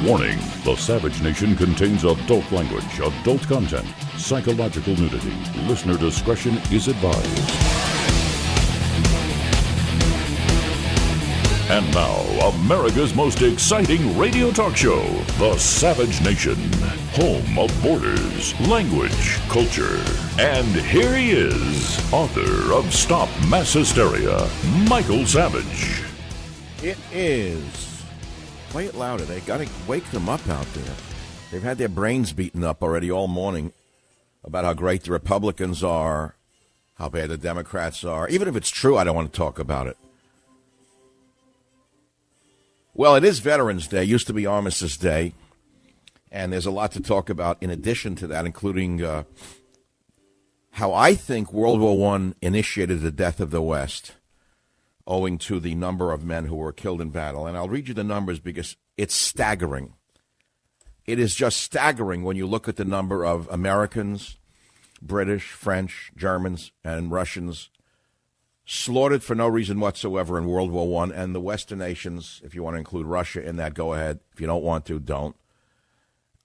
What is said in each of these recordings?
Warning, the Savage Nation contains adult language, adult content, psychological nudity. Listener discretion is advised. And now, America's most exciting radio talk show, The Savage Nation, home of borders, language, culture. And here he is, author of Stop Mass Hysteria, Michael Savage. It is. Play it louder. They got to wake them up out there. They've had their brains beaten up already all morning about how great the Republicans are, how bad the Democrats are. Even if it's true, I don't want to talk about it. Well, it is Veterans Day. It used to be Armistice Day. And there's a lot to talk about in addition to that, including how I think World War I initiated the death of the West, owing to the number of men who were killed in battle. And I'll read you the numbers because it's staggering. It is just staggering when you look at the number of Americans, British, French, Germans, and Russians slaughtered for no reason whatsoever in World War I, and the Western nations, if you want to include Russia in that, go ahead. If you don't want to, don't.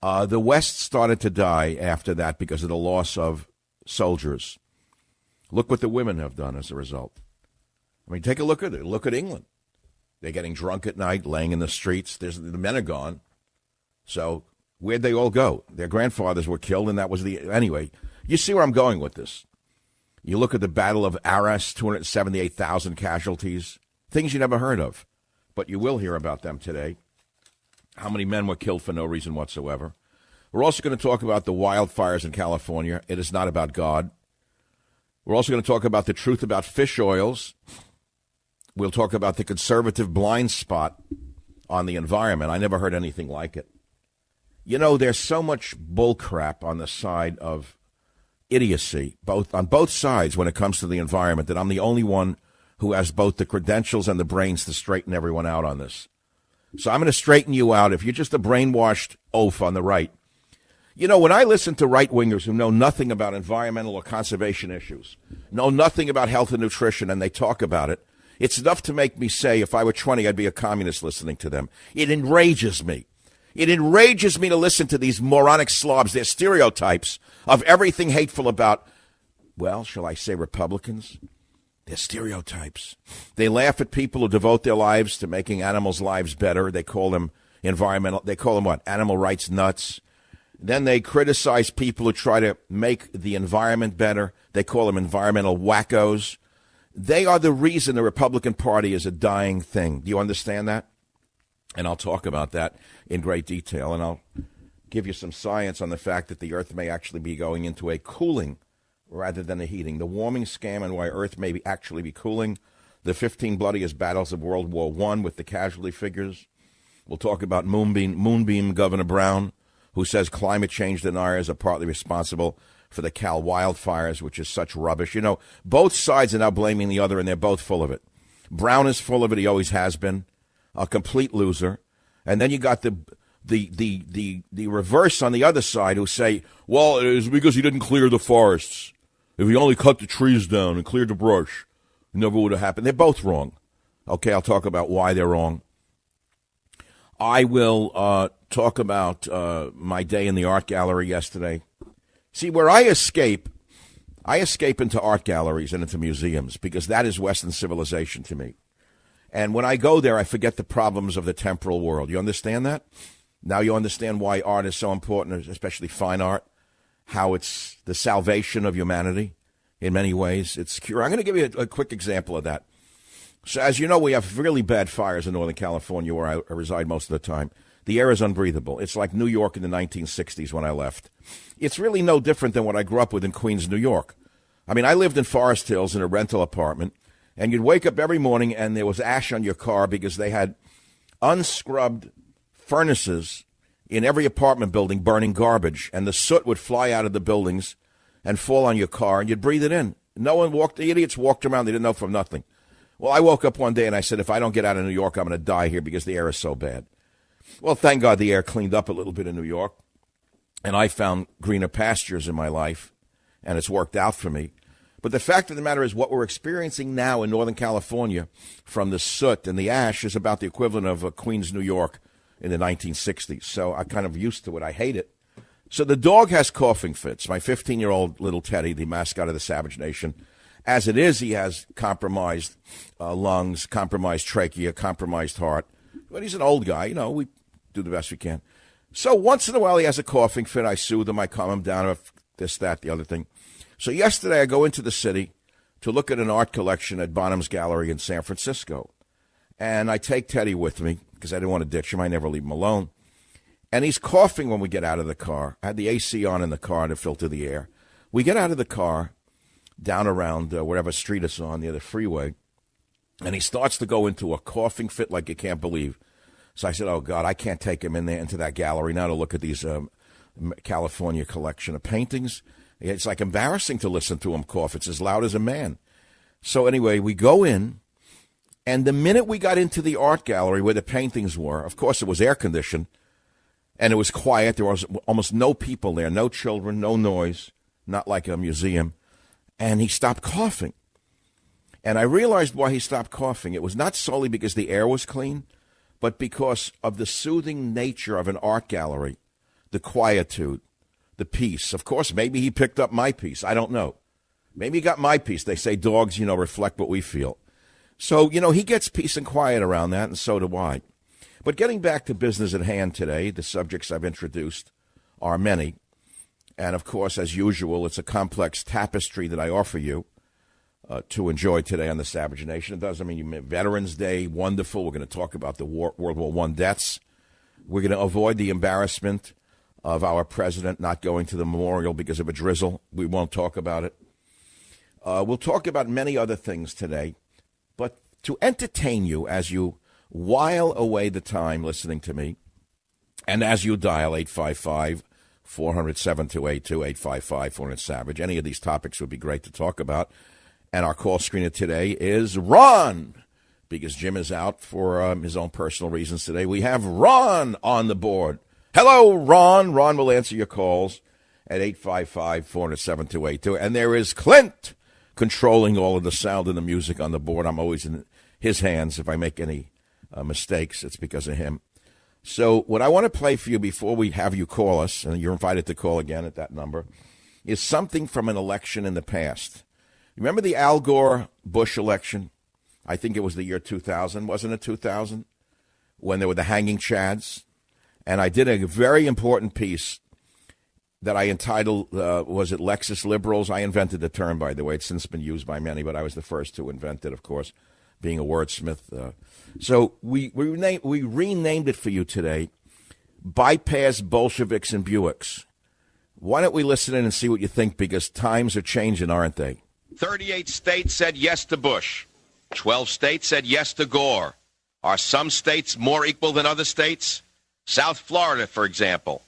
The West started to die after that because of the loss of soldiers. Look what the women have done as a result. I mean, take a look at it. Look at England. They're getting drunk at night, laying in the streets. The men are gone. So where'd they all go? Their grandfathers were killed, and that was the... Anyway, you see where I'm going with this. You look at the Battle of Arras, 278,000 casualties, things you never heard of. But you will hear about them today. How many men were killed for no reason whatsoever. We're also going to talk about the wildfires in California. It is not about God. We're also going to talk about the truth about fish oils. We'll talk about the conservative blind spot on the environment. I never heard anything like it. You know, there's so much bullcrap on the side of idiocy, on both sides when it comes to the environment, that I'm the only one who has both the credentials and the brains to straighten everyone out on this. So I'm going to straighten you out. If you're just a brainwashed oaf on the right. You know, when I listen to right-wingers who know nothing about environmental or conservation issues, know nothing about health and nutrition, and they talk about it, it's enough to make me say, if I were 20, I'd be a communist listening to them. It enrages me. It enrages me to listen to these moronic slobs, their stereotypes of everything hateful about, well, shall I say Republicans? They're stereotypes. They laugh at people who devote their lives to making animals' lives better. They call them what? Animal rights nuts. Then they criticize people who try to make the environment better. They call them environmental wackos. They are the reason the Republican Party is a dying thing. Do you understand that? And I'll talk about that in great detail. And I'll give you some science on the fact that the Earth may actually be going into a cooling rather than a heating. The warming scam and why Earth may actually be cooling. The 15 bloodiest battles of World War I with the casualty figures. We'll talk about Moonbeam Governor Brown, who says climate change deniers are partly responsible for the Cal wildfires, which is such rubbish. You know, both sides are now blaming the other, and they're both full of it. Brown is full of it. He always has been. A complete loser. And then you got the reverse on the other side who say, well, it was because he didn't clear the forests. If he only cut the trees down and cleared the brush, it never would have happened. They're both wrong. Okay, I'll talk about why they're wrong. I will talk about my day in the art gallery yesterday. See, where I escape into art galleries and into museums because that is Western civilization to me. And when I go there, I forget the problems of the temporal world. You understand that? Now you understand why art is so important, especially fine art, how it's the salvation of humanity in many ways. It's cure. I'm going to give you a quick example of that. So as you know, we have really bad fires in Northern California where I reside most of the time. The air is unbreathable. It's like New York in the 1960s when I left. It's really no different than what I grew up with in Queens, New York. I mean, I lived in Forest Hills in a rental apartment, and you'd wake up every morning and there was ash on your car because they had unscrubbed furnaces in every apartment building burning garbage, and the soot would fly out of the buildings and fall on your car, and you'd breathe it in. The idiots walked around, they didn't know from nothing. Well, I woke up one day and I said, if I don't get out of New York, I'm going to die here because the air is so bad. Well, thank God the air cleaned up a little bit in New York, and I found greener pastures in my life, and it's worked out for me. But the fact of the matter is what we're experiencing now in Northern California from the soot and the ash is about the equivalent of Queens, New York in the 1960s. So I kind of used to it. I hate it. So the dog has coughing fits. My 15-year-old little Teddy, the mascot of the Savage Nation, as it is, he has compromised lungs, compromised trachea, compromised heart. But he's an old guy. You know, we do the best we can. So once in a while he has a coughing fit. I soothe him. I calm him down. This, that, the other thing. So yesterday I go into the city to look at an art collection at Bonham's Gallery in San Francisco. And I take Teddy with me because I didn't want to ditch him. I never leave him alone. And he's coughing when we get out of the car. I had the AC on in the car to filter the air. We get out of the car down around whatever street it's on near the freeway, and he starts to go into a coughing fit like you can't believe. So I said, oh, God, I can't take him in there into that gallery now to look at these California collection of paintings. It's like embarrassing to listen to him cough. It's as loud as a man. So anyway, we go in, and the minute we got into the art gallery where the paintings were, of course, it was air-conditioned, and it was quiet. There was almost no people there, no children, no noise, not like a museum. And he stopped coughing. And I realized why he stopped coughing. It was not solely because the air was clean, but because of the soothing nature of an art gallery, the quietude, the peace. Of course, maybe he picked up my piece. I don't know. Maybe he got my piece. They say dogs, reflect what we feel. So, he gets peace and quiet around that, and so do I. But getting back to business at hand today, the subjects I've introduced are many. And, of course, as usual, it's a complex tapestry that I offer you to enjoy today on the Savage Nation. It doesn't mean Veterans Day, wonderful. We're going to talk about the World War I deaths. We're going to avoid the embarrassment of our president not going to the memorial because of a drizzle. We won't talk about it. We'll talk about many other things today. But to entertain you as you while away the time listening to me, and as you dial 855-400-7282, 855-400-SAVAGE, any of these topics would be great to talk about. And our call screener today is Ron, because Jim is out for his own personal reasons today. We have Ron on the board. Hello, Ron. Ron will answer your calls at 855-400-7282. And there is Clint controlling all of the sound and the music on the board. I'm always in his hands. If I make any mistakes, it's because of him. So what I want to play for you before we have you call us, and you're invited to call again at that number, is something from an election in the past. Remember the Al Gore-Bush election? I think it was the year 2000. Wasn't it 2000? When there were the hanging chads? And I did a very important piece that I entitled, was it Lexus Liberals? I invented the term, by the way. It's since been used by many, but I was the first to invent it, of course, being a wordsmith. So we renamed it for you today, Bypass Bolsheviks and Buicks. Why don't we listen in and see what you think, because times are changing, aren't they? 38 states said yes to Bush. 12 states said yes to Gore. Are some states more equal than other states? South Florida, for example,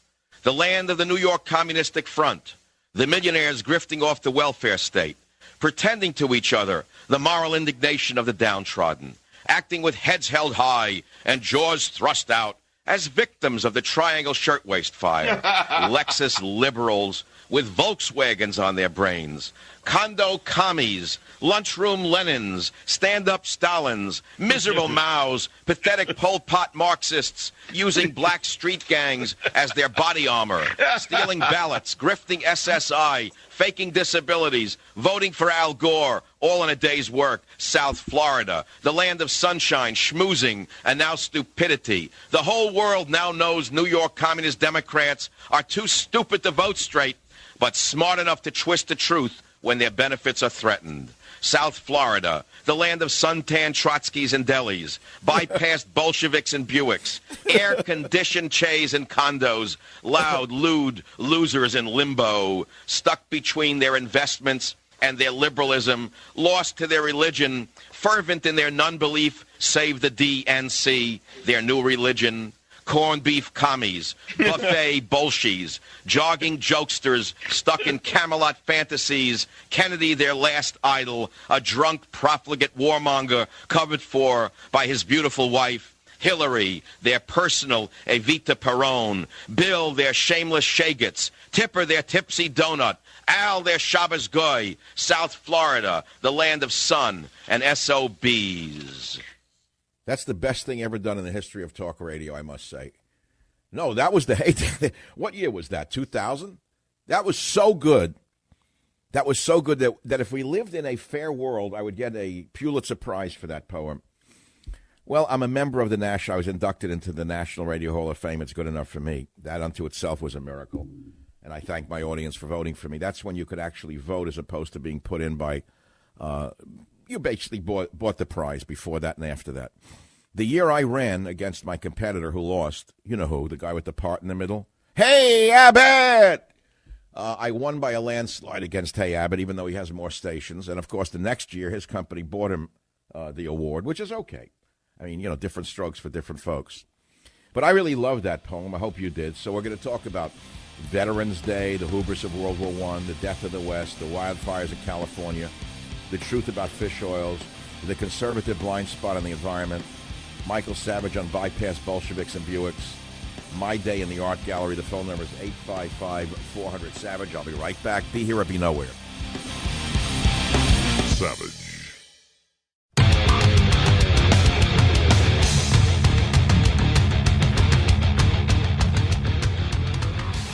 the land of the New York Communistic Front, the millionaires grifting off the welfare state, pretending to each other the moral indignation of the downtrodden, acting with heads held high and jaws thrust out as victims of the Triangle Shirtwaist Fire. Lexus liberals with Volkswagens on their brains, condo commies, lunchroom Lenins, stand-up Stalins, miserable Maos, pathetic Pol Pot Marxists using black street gangs as their body armor, stealing ballots, grifting SSI, faking disabilities, voting for Al Gore, all in a day's work. South Florida, the land of sunshine, schmoozing, and now stupidity. The whole world now knows New York Communist Democrats are too stupid to vote straight, but smart enough to twist the truth when their benefits are threatened. South Florida, the land of suntan Trotskys and delis, bypassed Bolsheviks and Buicks, air-conditioned chays and condos, loud, lewd losers in limbo, stuck between their investments and their liberalism, lost to their religion, fervent in their non-belief, save the DNC, their new religion. Corned beef commies, buffet bolshies, jogging jokesters stuck in Camelot fantasies, Kennedy their last idol, a drunk profligate warmonger covered for by his beautiful wife, Hillary, their personal Evita Peron, Bill, their shameless Shagets, Tipper, their tipsy donut, Al, their Shabbos Goy, South Florida, the land of sun and SOBs. That's the best thing ever done in the history of talk radio, I must say. No, that was the heyday. What year was that? 2000? That was so good. That was so good that if we lived in a fair world, I would get a Pulitzer Prize for that poem. Well, I'm a member of the National. I was inducted into the National Radio Hall of Fame. It's good enough for me. That unto itself was a miracle. And I thank my audience for voting for me. That's when you could actually vote as opposed to being put in by, you basically bought the prize before that and after that. The year I ran against my competitor who lost, you know who, the guy with the part in the middle? Hey, Abbott! I won by a landslide against Hey Abbott, even though he has more stations. And, of course, the next year his company bought him the award, which is okay. I mean, different strokes for different folks. But I really loved that poem. I hope you did. So we're going to talk about Veterans Day, the hubris of World War I, the death of the West, the wildfires of California, the truth about fish oils, the conservative blind spot on the environment, Michael Savage on bypass Bolsheviks and Buicks, my day in the art gallery. The phone number is 855-400-SAVAGE. I'll be right back. Be here or be nowhere. Savage.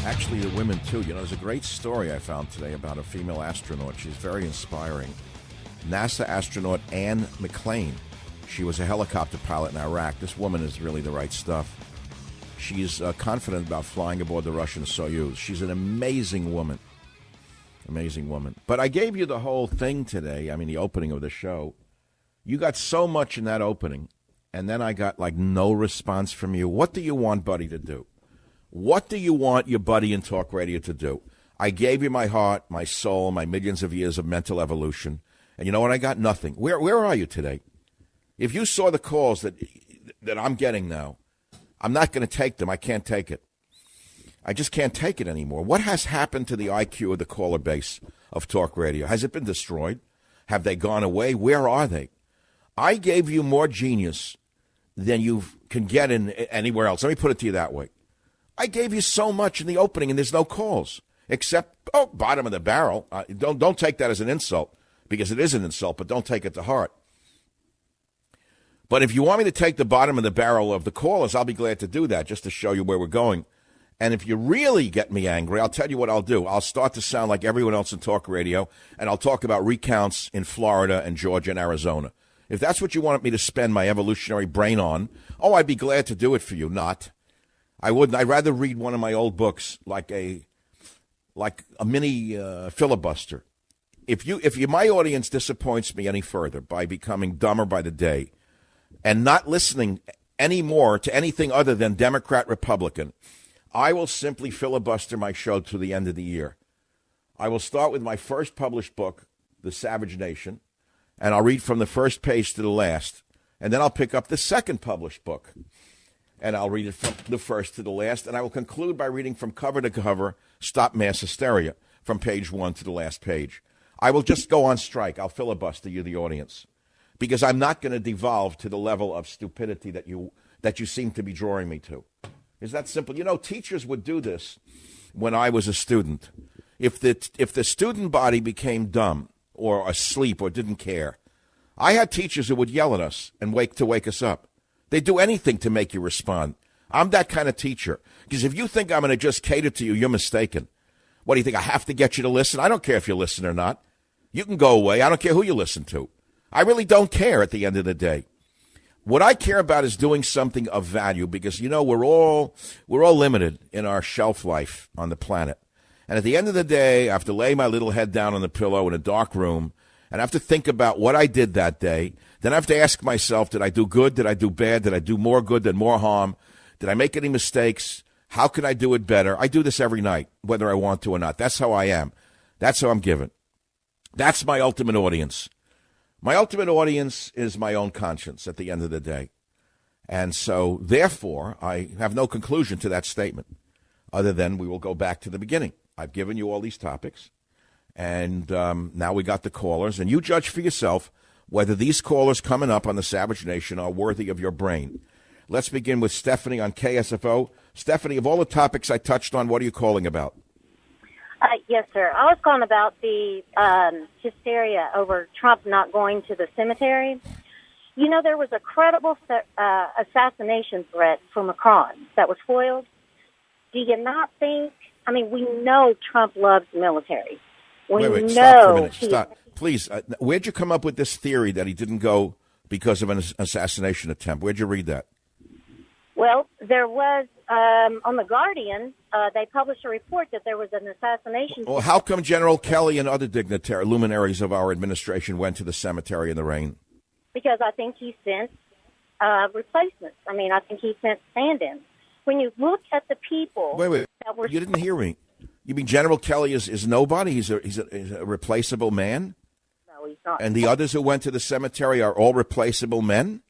Actually, the women, too. There's a great story I found today about a female astronaut. She's very inspiring. NASA astronaut Anne McClain. She was a helicopter pilot in Iraq. This woman is really the right stuff. She's confident about flying aboard the Russian Soyuz. She's an amazing woman. Amazing woman. But I gave you the whole thing today, the opening of the show. You got so much in that opening, and then I got, no response from you. What do you want Buddy to do? What do you want your buddy in talk radio to do? I gave you my heart, my soul, my millions of years of mental evolution. And you know what? I got nothing. Where are you today? If you saw the calls that I'm getting now, I'm not going to take them. I can't take it. I just can't take it anymore. What has happened to the IQ of the caller base of talk radio? Has it been destroyed? Have they gone away? Where are they? I gave you more genius than you can get in anywhere else. Let me put it to you that way. I gave you so much in the opening, and there's no calls, except, bottom of the barrel. Don't take that as an insult, because it is an insult, but don't take it to heart. But if you want me to take the bottom of the barrel of the callers, I'll be glad to do that, just to show you where we're going. And if you really get me angry, I'll tell you what I'll do. I'll start to sound like everyone else in talk radio, and I'll talk about recounts in Florida and Georgia and Arizona. If that's what you want me to spend my evolutionary brain on, I'd be glad to do it for you. Not. I wouldn't. I'd rather read one of my old books like a mini filibuster. If my audience disappoints me any further by becoming dumber by the day and not listening anymore to anything other than Democrat, Republican, I will simply filibuster my show to the end of the year. I will start with my first published book, The Savage Nation, and I'll read from the first page to the last. And then I'll pick up the second published book, and I'll read it from the first to the last. And I will conclude by reading from cover to cover, Stop Mass Hysteria, from page 1 to the last page. I will just go on strike. I'll filibuster you, the audience, because I'm not going to devolve to the level of stupidity that you seem to be drawing me to. Is that simple? Teachers would do this when I was a student. If the student body became dumb or asleep or didn't care, I had teachers who would yell at us and wake us up. They'd do anything to make you respond. I'm that kind of teacher. Because if you think I'm going to just cater to you, you're mistaken. What do you think? I have to get you to listen? I don't care if you listen or not. You can go away. I don't care who you listen to. I really don't care at the end of the day. What I care about is doing something of value, because, we're all limited in our shelf life on the planet. And at the end of the day, I have to lay my little head down on the pillow in a dark room, and I have to think about what I did that day. Then I have to ask myself, did I do good? Did I do bad? Did I do more good than more harm? Did I make any mistakes? How can I do it better? I do this every night, whether I want to or not. That's how I am. That's how I'm given. That's my ultimate audience. My ultimate audience is my own conscience at the end of the day. And so, therefore, I have no conclusion to that statement, other than we will go back to the beginning. I've given you all these topics, and now we got the callers, and you judge for yourself whether these callers coming up on the Savage Nation are worthy of your brain. Let's begin with Stephanie on KSFO. Stephanie, of all the topics I touched on, what are you calling about? Yes, sir. I was calling about the hysteria over Trump not going to the cemetery. There was a credible assassination threat for Macron that was foiled. do you not think, I mean, we know Trump loves the military. We wait, know stop for a minute. Stop. Please, where'd you come up with this theory that he didn't go because of an assassination attempt? Where'd you read that? Well, there was, on The Guardian, they published a report that there was an assassination. Well, how come General Kelly and other luminaries of our administration went to the cemetery in the rain? Because I think he sent replacements. I mean, I think he sent stand-ins. When you look at the people... Wait. That were, you didn't hear me. You mean General Kelly is nobody? He's a replaceable man? No, he's not. And the others who went to the cemetery are all replaceable men?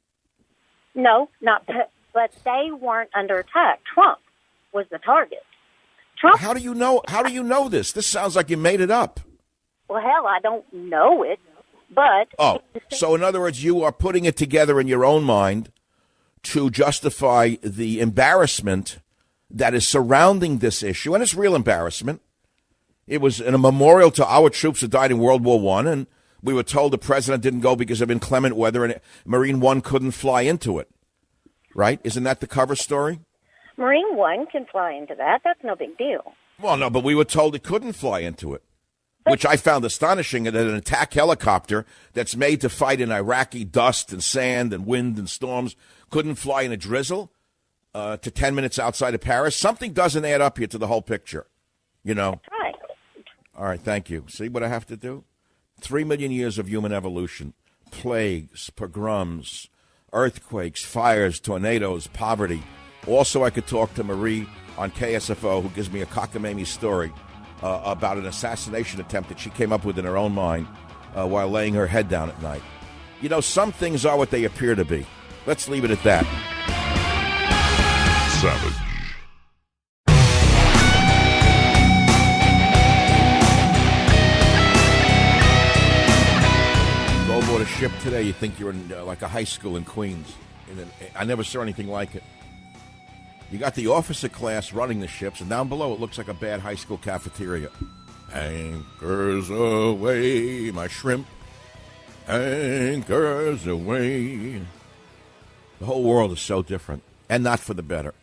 No, not... But they weren't under attack. Trump was the target. Trump. How do you know? How do you know this? This sounds like you made it up. Well, hell, I don't know it, but. Oh, so in other words, you are putting it together in your own mind to justify the embarrassment that is surrounding this issue, and it's real embarrassment. It was in a memorial to our troops who died in World War I, and we were told the president didn't go because of inclement weather, and Marine One couldn't fly into it. Right? Isn't that the cover story? Marine One can fly into that. That's no big deal. Well, no, but we were told it couldn't fly into it, which I found astonishing, that an attack helicopter that's made to fight in Iraqi dust and sand and wind and storms couldn't fly in a drizzle to 10 minutes outside of Paris. Something doesn't add up here to the whole picture, you know? That's right. All right, thank you. See what I have to do? 3 million years of human evolution, plagues, pogroms, earthquakes, fires, tornadoes, poverty. Also, I could talk to Marie on KSFO, who gives me a cockamamie story about an assassination attempt that she came up with in her own mind while laying her head down at night. You know, some things are what they appear to be. Let's leave it at that. Savage. Aboard a ship today, you think you're in like a high school in Queens. I never saw anything like it. You got the officer class running the ships, and down below it looks like a bad high school cafeteria. Anchors away, my shrimp. Anchors away. The whole world is so different, and not for the better.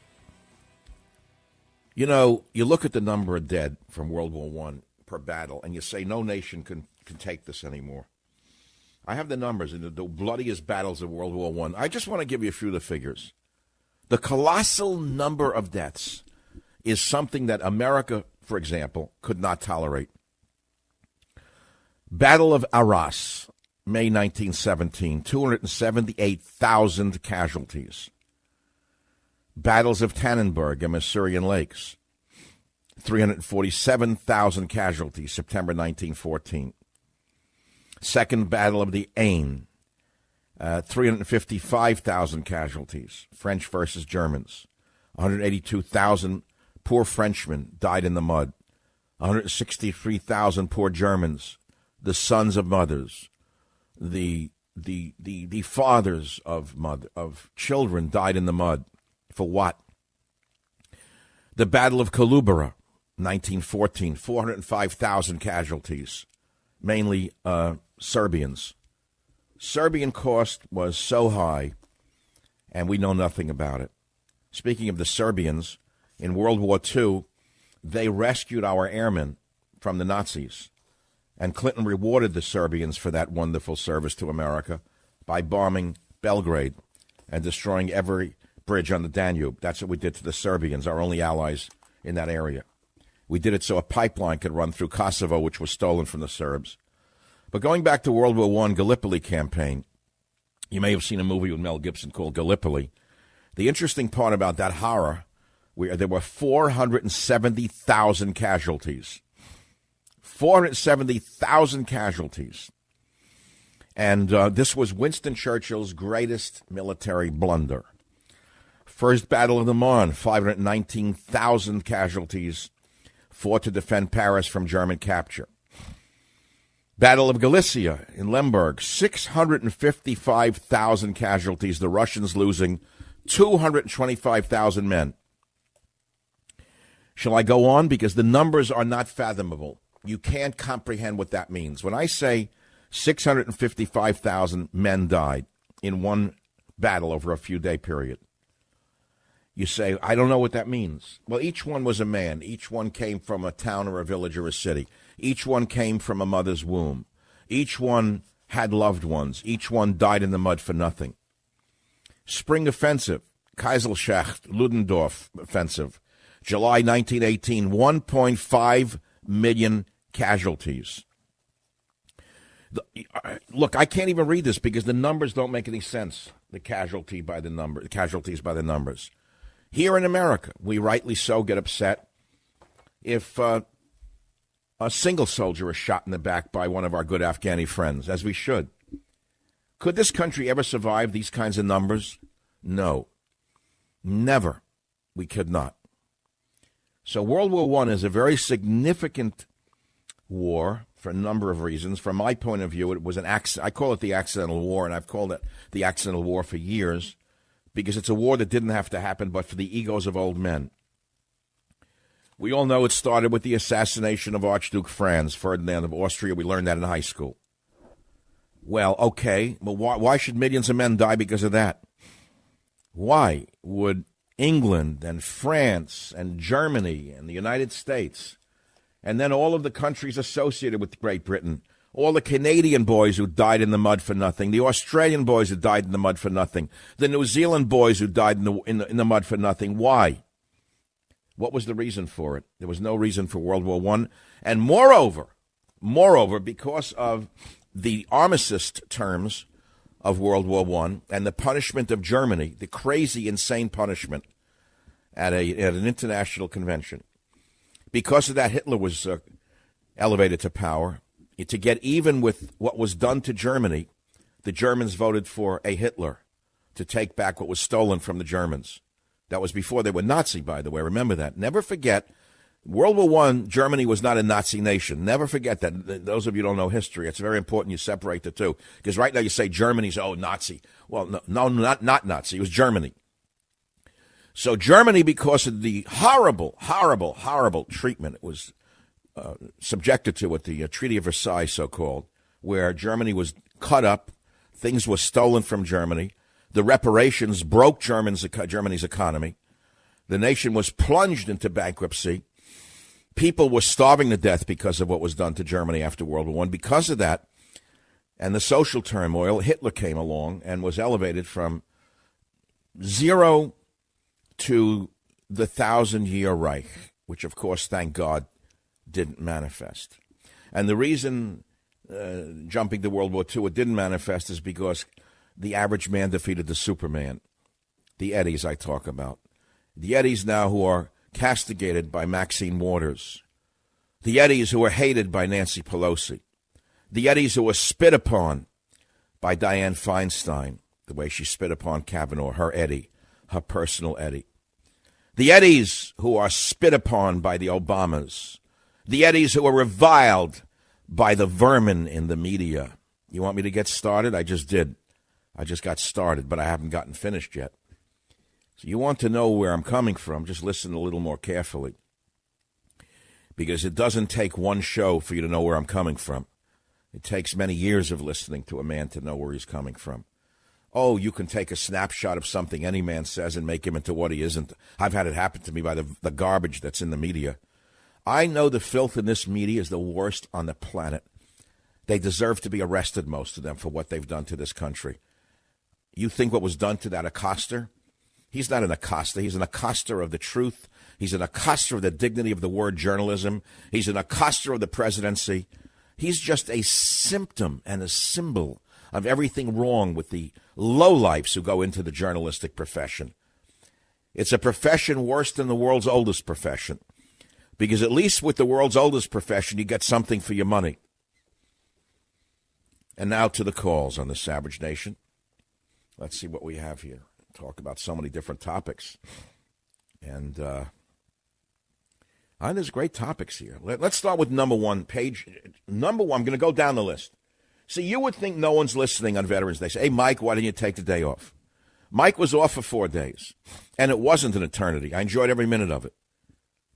You know, you look at the number of dead from World War I per battle, and you say no nation can take this anymore. I have the numbers in the bloodiest battles of World War I. I just want to give you a few of the figures. The colossal number of deaths is something that America, for example, could not tolerate. Battle of Arras, May 1917, 278,000 casualties. Battles of Tannenberg and Masurian Lakes, 347,000 casualties, September 1914. Second Battle of the Aisne, 355,000 casualties, French versus Germans. 182,000 poor Frenchmen died in the mud. 163,000 poor Germans, the sons of mothers, the fathers of children died in the mud. For what? The Battle of Kolubara, 1914, 405,000 casualties, mainly Serbians. Serbian cost was so high, and we know nothing about it. Speaking of the Serbians, in World War II, they rescued our airmen from the Nazis, and Clinton rewarded the Serbians for that wonderful service to America by bombing Belgrade and destroying every bridge on the Danube. That's what we did to the Serbians, our only allies in that area. We did it so a pipeline could run through Kosovo, which was stolen from the Serbs. But going back to World War I, Gallipoli campaign, you may have seen a movie with Mel Gibson called Gallipoli. The interesting part about that horror, there were 470,000 casualties. 470,000 casualties. And this was Winston Churchill's greatest military blunder. First Battle of the Marne, 519,000 casualties, fought to defend Paris from German capture. Battle of Galicia in Lemberg, 655,000 casualties, the Russians losing 225,000 men. Shall I go on? Because the numbers are not fathomable. You can't comprehend what that means. When I say 655,000 men died in one battle over a few-day period, You say, I don't know what that means. Well, each one was a man. Each one came from a town or a village or a city. Each one came from a mother's womb. Each one had loved ones. Each one died in the mud for nothing. Spring Offensive, Kaiserschaft, Ludendorff Offensive, July 1918, 1.5 million casualties. Look, I can't even read this because the numbers don't make any sense. The casualties by the numbers. Here in America, we rightly so get upset if a single soldier is shot in the back by one of our good Afghani friends, as we should. Could this country ever survive these kinds of numbers? No. Never. We could not. So World War I is a very significant war for a number of reasons. From my point of view, it was an accident. I call it the accidental war, and I've called it the accidental war for years because it's a war that didn't have to happen but for the egos of old men. We all know it started with the assassination of Archduke Franz Ferdinand of Austria. We learned that in high school. Well, okay, but why should millions of men die because of that? Why would England and France and Germany and the United States and then all of the countries associated with Great Britain, all the Canadian boys who died in the mud for nothing, the Australian boys who died in the mud for nothing, the New Zealand boys who died in the mud for nothing, why? What was the reason for it? There was no reason for World War I. And moreover, because of the armistice terms of World War I and the punishment of Germany, the crazy, insane punishment at an international convention, because of that, Hitler was elevated to power. To get even with what was done to Germany, the Germans voted for a Hitler to take back what was stolen from the Germans. That was before they were Nazi, by the way. Remember that. Never forget, World War I, Germany was not a Nazi nation. Never forget that. Those of you who don't know history, it's very important you separate the two. Because right now you say Germany's, Nazi. Well, no, not Nazi. It was Germany. So Germany, because of the horrible treatment it was subjected to at the Treaty of Versailles, so-called, where Germany was cut up, things were stolen from Germany, the reparations broke Germany's economy, the nation was plunged into bankruptcy, people were starving to death because of what was done to Germany after World War I. Because of that, and the social turmoil, Hitler came along and was elevated from zero to the 1,000-year Reich, which, of course, thank God, didn't manifest. And the reason, jumping to World War II, it didn't manifest is because the average man defeated the Superman, the Eddies I talk about. The Eddies now who are castigated by Maxine Waters. The Eddies who are hated by Nancy Pelosi. The Eddies who are spit upon by Dianne Feinstein, the way she spit upon Kavanaugh, her Eddie. Her personal Eddie. The Eddies who are spit upon by the Obamas. The Eddies who are reviled by the vermin in the media. You want me to get started? I just did. I just got started, but I haven't gotten finished yet. So you want to know where I'm coming from, just listen a little more carefully. Because it doesn't take one show for you to know where I'm coming from. It takes many years of listening to a man to know where he's coming from. Oh, you can take a snapshot of something any man says and make him into what he isn't. I've had it happen to me by the garbage that's in the media. I know the filth in this media is the worst on the planet. They deserve to be arrested, most of them, for what they've done to this country. You think what was done to that accoster? He's not an accoster. He's an accoster of the truth. He's an accoster of the dignity of the word journalism. He's an accoster of the presidency. He's just a symptom and a symbol of everything wrong with the lowlifes who go into the journalistic profession. It's a profession worse than the world's oldest profession. Because at least with the world's oldest profession, you get something for your money. And now to the calls on the Savage Nation. Let's see what we have here. Talk about so many different topics. And there's great topics here. Let's start with number one. Number one, I'm going to go down the list. See, you would think no one's listening on Veterans Day. Say, hey, Mike, why didn't you take the day off? Mike was off for 4 days, and it wasn't an eternity. I enjoyed every minute of it.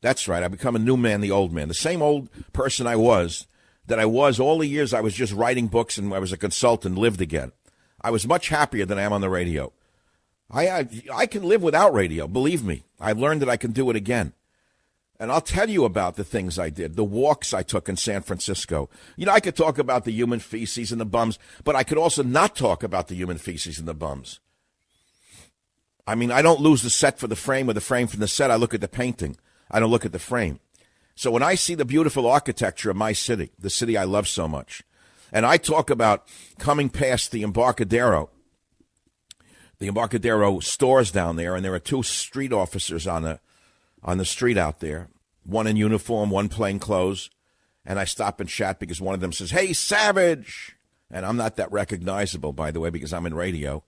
That's right. I become a new man, the old man. The same old person I was all the years I was just writing books and I was a consultant, lived again. I was much happier than I am on the radio. I can live without radio, believe me. I've learned that I can do it again. And I'll tell you about the things I did, the walks I took in San Francisco. You know, I could talk about the human feces and the bums, but I could also not talk about the human feces and the bums. I mean, I don't lose the set for the frame or the frame from the set. I look at the painting. I don't look at the frame. So when I see the beautiful architecture of my city, the city I love so much, and I talk about coming past the Embarcadero stores down there, and there are two street officers on the street out there, one in uniform, one plain clothes, and I stop and chat because one of them says, "Hey, Savage!" And I'm not that recognizable, by the way, because I'm in radio.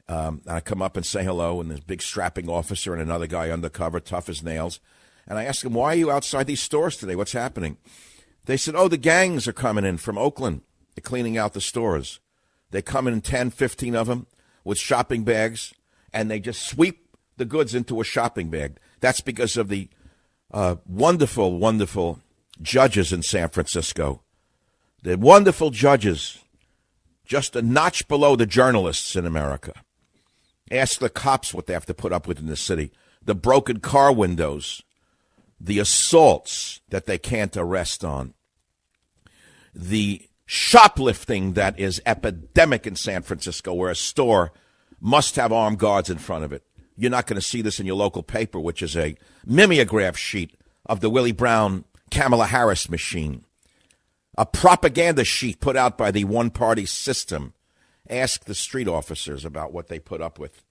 And I come up and say hello, and this big strapping officer and another guy undercover, tough as nails. And I ask them, "Why are you outside these stores today? What's happening?" They said, "Oh, the gangs are coming in from Oakland. They're cleaning out the stores. They come in 10, 15 of them with shopping bags, and they just sweep the goods into a shopping bag." That's because of the wonderful, wonderful judges in San Francisco. The wonderful judges, just a notch below the journalists in America. Ask the cops what they have to put up with in the city. The broken car windows, the assaults that they can't arrest on, the shoplifting that is epidemic in San Francisco, where a store must have armed guards in front of it. You're not going to see this in your local paper, which is a mimeograph sheet of the Willie Brown Kamala Harris machine. A propaganda sheet put out by the one-party system. Ask the street officers about what they put up with.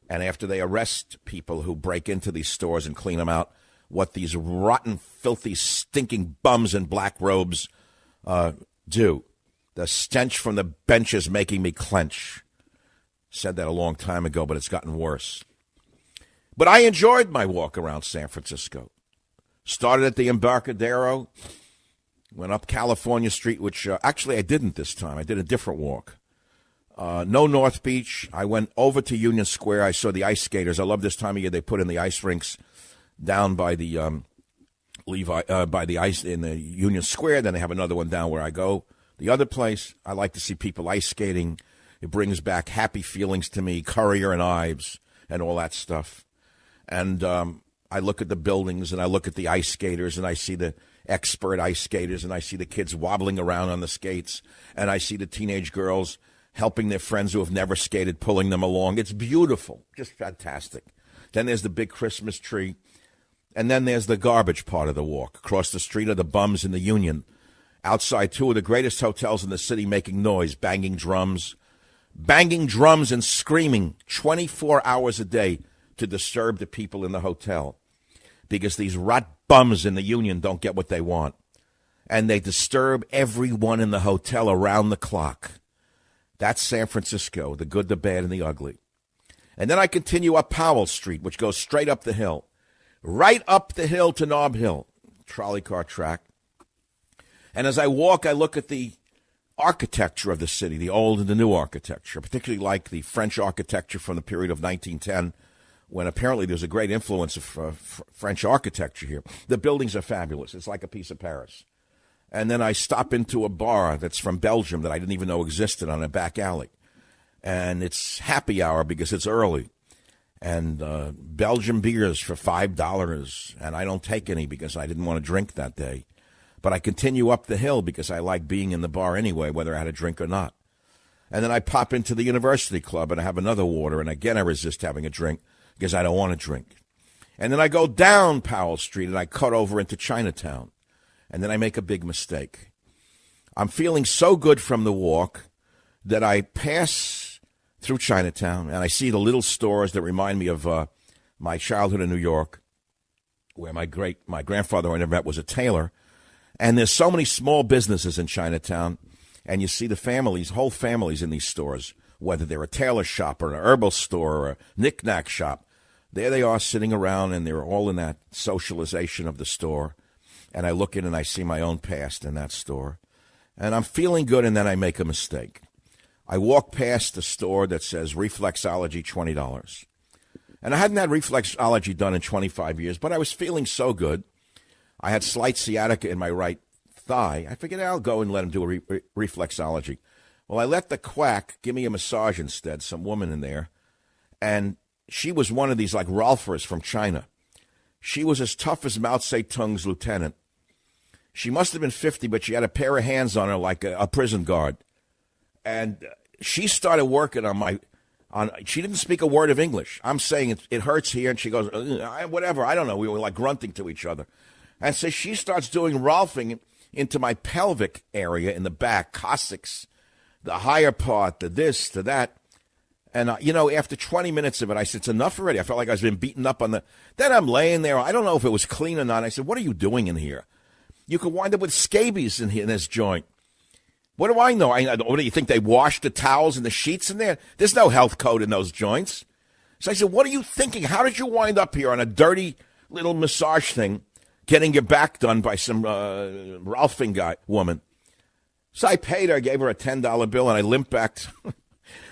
And after they arrest people who break into these stores and clean them out, what these rotten, filthy, stinking bums in black robes do. The stench from the benches making me clench. Said that a long time ago, but it's gotten worse. But I enjoyed my walk around San Francisco. Started at the Embarcadero, went up California Street, which actually I didn't this time. I did a different walk. No North Beach. I went over to Union Square. I saw the ice skaters. I love this time of year. They put in the ice rinks down by the by the ice in the Union Square. Then they have another one down where I go. The other place, I like to see people ice skating. It brings back happy feelings to me, Currier and Ives and all that stuff. And I look at the buildings and I look at the ice skaters and I see the expert ice skaters and I see the kids wobbling around on the skates and I see the teenage girls helping their friends who have never skated, pulling them along. It's beautiful, just fantastic. Then there's the big Christmas tree. And then there's the garbage part of the walk. Across the street are the bums in the Union. Outside, two of the greatest hotels in the city making noise, banging drums and screaming 24 hours a day to disturb the people in the hotel. Because these rat bums in the Union don't get what they want. And they disturb everyone in the hotel around the clock. That's San Francisco, the good, the bad, and the ugly. And then I continue up Powell Street, which goes straight up the hill. Right up the hill to Nob Hill, trolley car track. And as I walk, I look at the architecture of the city, the old and the new architecture. I particularly like the French architecture from the period of 1910, when apparently there's a great influence of French architecture here. The buildings are fabulous. It's like a piece of Paris. And then I stop into a bar that's from Belgium that I didn't even know existed on a back alley. And it's happy hour because it's early. And Belgian beers for $5. And I don't take any because I didn't want to drink that day. But I continue up the hill because I like being in the bar anyway, whether I had a drink or not. And then I pop into the University Club and I have another water. And again, I resist having a drink because I don't want to drink. And then I go down Powell Street and I cut over into Chinatown. And then I make a big mistake. I'm feeling so good from the walk that I pass through Chinatown and I see the little stores that remind me of my childhood in New York, where my grandfather who I never met was a tailor. And there's so many small businesses in Chinatown, and you see the families, whole families in these stores, whether they're a tailor shop or an herbal store or a knick-knack shop. There they are sitting around, and they're all in that socialization of the store. And I look in and I see my own past in that store. And I'm feeling good, and then I make a mistake. I walk past the store that says Reflexology, $20. And I hadn't had reflexology done in 25 years, but I was feeling so good. I had slight sciatica in my right thigh. I figured I'll go and let him do a reflexology. Well, I let the quack give me a massage instead, some woman in there. And she was one of these like Rolfers from China. She was as tough as Mao Zedong's lieutenant. She must have been 50, but she had a pair of hands on her like a prison guard. And she started working she didn't speak a word of English. I'm saying it hurts here, and she goes, whatever, I don't know. We were like grunting to each other. And so she starts doing Rolfing into my pelvic area in the back, coccyx, the higher part, the this, to that. And, after 20 minutes of it, I said, it's enough already. I felt like I was being beaten up on the... Then I'm laying there. I don't know if it was clean or not. I said, what are you doing in here? You could wind up with scabies in this joint. What do I know? What do you think? They wash the towels and the sheets in there? There's no health code in those joints. So I said, what are you thinking? How did you wind up here on a dirty little massage thing, getting your back done by some Ralphing woman? So I paid her. I gave her a $10 bill, and I limped back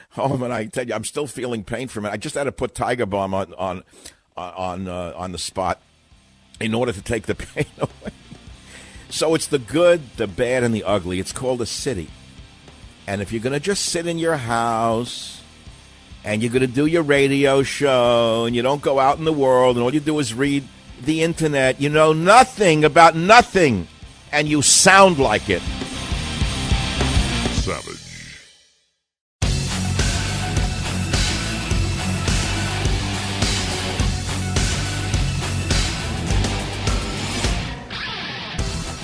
home. And I tell you, I'm still feeling pain from it. I just had to put Tiger Balm on the spot in order to take the pain away. So it's the good, the bad, and the ugly. It's called a city. And if you're going to just sit in your house and you're going to do your radio show and you don't go out in the world and all you do is read the internet, you know nothing about nothing, and you sound like it. Savage.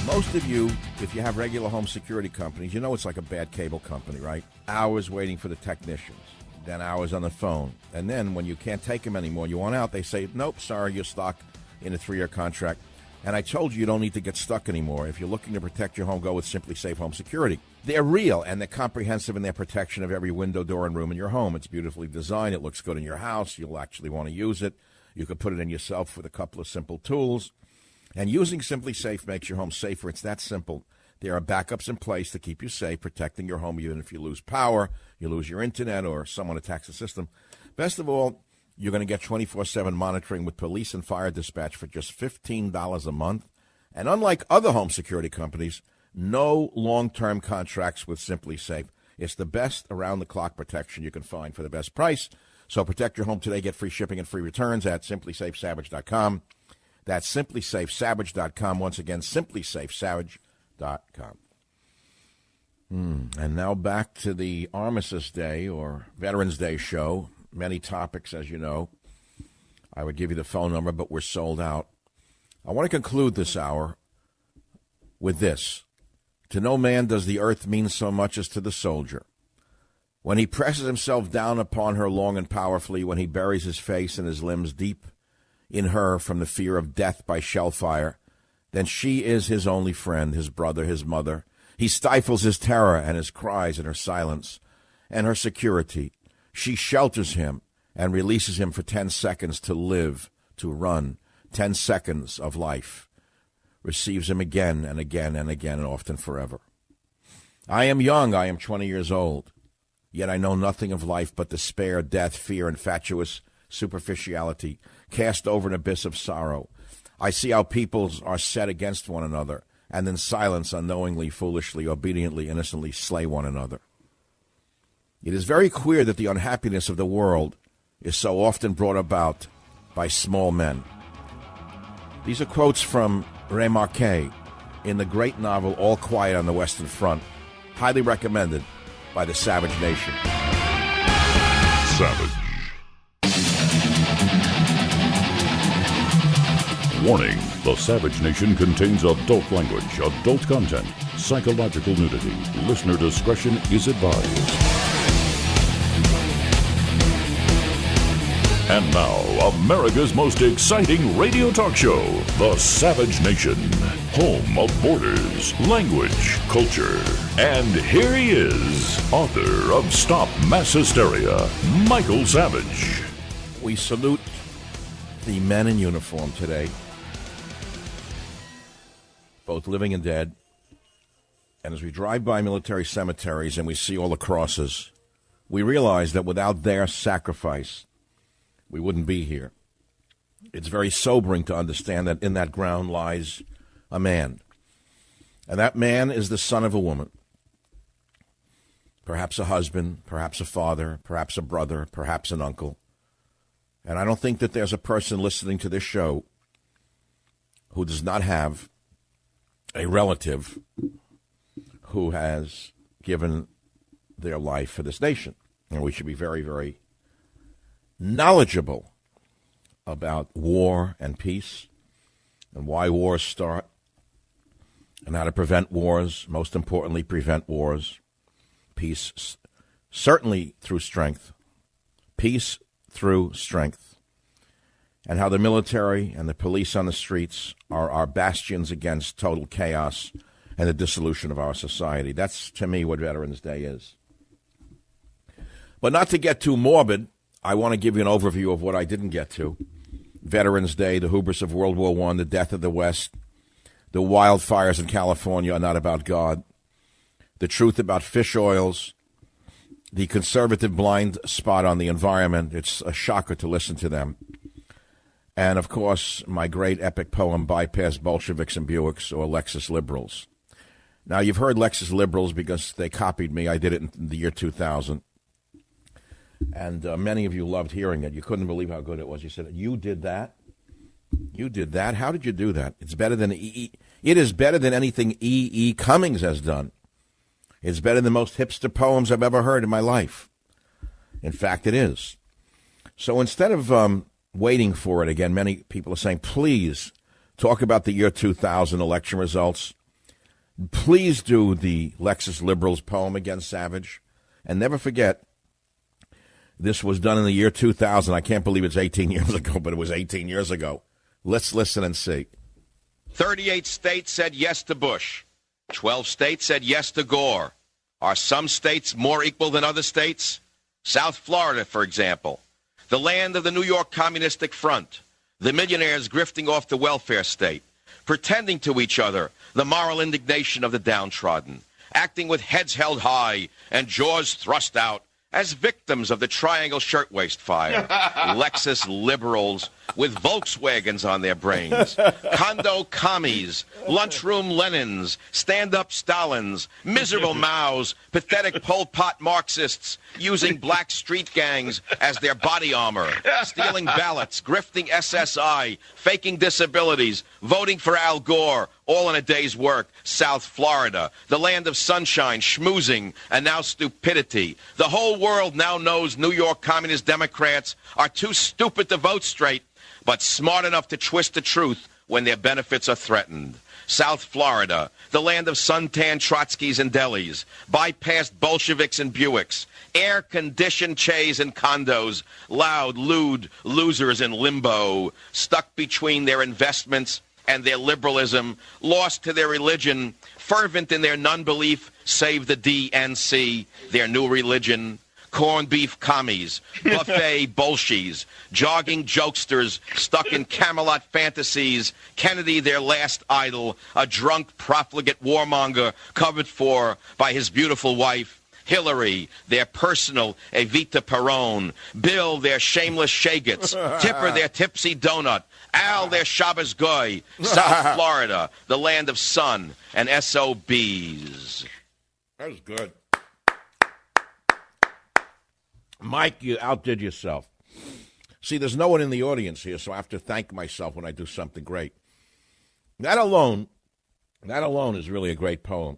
Most of you, if you have regular home security companies, you know it's like a bad cable company, right? Hours waiting for the technicians, then hours on the phone. And then when you can't take them anymore, you want out, they say, nope, sorry, you're stuck in a 3-year contract. And I told you don't need to get stuck anymore. If you're looking to protect your home, go with Simply Safe Home Security. They're real, and they're comprehensive in their protection of every window, door, and room in your home. It's beautifully designed. It looks good in your house. You'll actually want to use it. You could put it in yourself with a couple of simple tools. And using Simply Safe makes your home safer. It's that simple. There are backups in place to keep you safe, protecting your home even if you lose power, you lose your internet, or someone attacks the system. Best of all, you're going to get 24/7 monitoring with police and fire dispatch for just $15 a month. And unlike other home security companies, no long-term contracts with Simply Safe. It's the best around-the-clock protection you can find for the best price. So protect your home today. Get free shipping and free returns at simplysafesavage.com. That's simplysafesavage.com. Once again, simplysafesavage.com. And now back to the Armistice Day or Veterans Day show. Many topics, as you know. I would give you the phone number, but we're sold out. I want to conclude this hour with this. To no man does the earth mean so much as to the soldier. When he presses himself down upon her long and powerfully, when he buries his face and his limbs deep in her from the fear of death by shell fire, then she is his only friend, his brother, his mother. He stifles his terror and his cries and her silence and her security. She shelters him and releases him for 10 seconds to live, to run, 10 seconds of life. Receives him again and again and again and often forever. I am young, I am 20 years old, yet I know nothing of life but despair, death, fear, and fatuous superficiality, cast over an abyss of sorrow. I see how peoples are set against one another, and in silence, unknowingly, foolishly, obediently, innocently slay one another. It is very queer that the unhappiness of the world is so often brought about by small men. These are quotes from Ray Marquet in the great novel All Quiet on the Western Front, highly recommended by the Savage Nation. Savage. Warning, the Savage Nation contains adult language, adult content, psychological nudity. Listener discretion is advised. And now, America's most exciting radio talk show, The Savage Nation. Home of borders, language, culture. And here he is, author of Stop Mass Hysteria, Michael Savage. We salute the men in uniform today, both living and dead. And as we drive by military cemeteries and we see all the crosses, we realize that without their sacrifice, we wouldn't be here. It's very sobering to understand that in that ground lies a man. And that man is the son of a woman. Perhaps a husband, perhaps a father, perhaps a brother, perhaps an uncle. And I don't think that there's a person listening to this show who does not have a relative who has given their life for this nation. And we should be very, very knowledgeable about war and peace and why wars start and how to prevent wars, most importantly, prevent wars. Peace, certainly through strength. Peace through strength. And how the military and the police on the streets are our bastions against total chaos and the dissolution of our society. That's, to me, what Veterans Day is. But not to get too morbid, I want to give you an overview of what I didn't get to. Veterans Day, the hubris of World War I, the death of the West, the wildfires in California are not about God, the truth about fish oils, the conservative blind spot on the environment. It's a shocker to listen to them. And, of course, my great epic poem, Bypass Bolsheviks and Buicks, or Lexus Liberals. Now, you've heard Lexus Liberals because they copied me. I did it in the year 2000. And many of you loved hearing it. You couldn't believe how good it was. You said, you did that? You did that? How did you do that? It's better than It is better than anything E. Cummings has done. It's better than most hipster poems I've ever heard in my life. In fact, it is. So instead of waiting for it again, many people are saying, please talk about the year 2000 election results. Please do the Lexus Liberals poem against Savage. And never forget, this was done in the year 2000. I can't believe it's 18 years ago, but it was 18 years ago. Let's listen and see. 38 states said yes to Bush. 12 states said yes to Gore. Are some states more equal than other states? South Florida, for example. The land of the New York Communistic Front. The millionaires grifting off the welfare state. Pretending to each other the moral indignation of the downtrodden. Acting with heads held high and jaws thrust out as victims of the Triangle Shirtwaist Fire. Lexus Liberals with Volkswagens on their brains. Condo commies, lunchroom Lenins, stand-up Stalins, miserable Maos, pathetic Pol Pot Marxists using black street gangs as their body armor, stealing ballots, grifting SSI, faking disabilities, voting for Al Gore, all in a day's work. South Florida, the land of sunshine, schmoozing, and now stupidity. The whole world now knows New York Communist Democrats are too stupid to vote straight, but smart enough to twist the truth when their benefits are threatened. South Florida, the land of suntan Trotskys and delis, bypassed Bolsheviks and Buicks, air-conditioned chays and condos, loud, lewd losers in limbo, stuck between their investments and their liberalism, lost to their religion, fervent in their non-belief, save the DNC, their new religion. Corned beef commies, buffet bolshies, jogging jokesters stuck in Camelot fantasies, Kennedy their last idol, a drunk profligate warmonger covered for by his beautiful wife, Hillary, their personal Evita Peron, Bill, their shameless Shagets, Tipper, their tipsy donut, Al, their Shabbos Goy, South Florida, the land of sun and SOBs. That was good. Mike, you outdid yourself. See, there's no one in the audience here, so I have to thank myself when I do something great. That alone is really a great poem.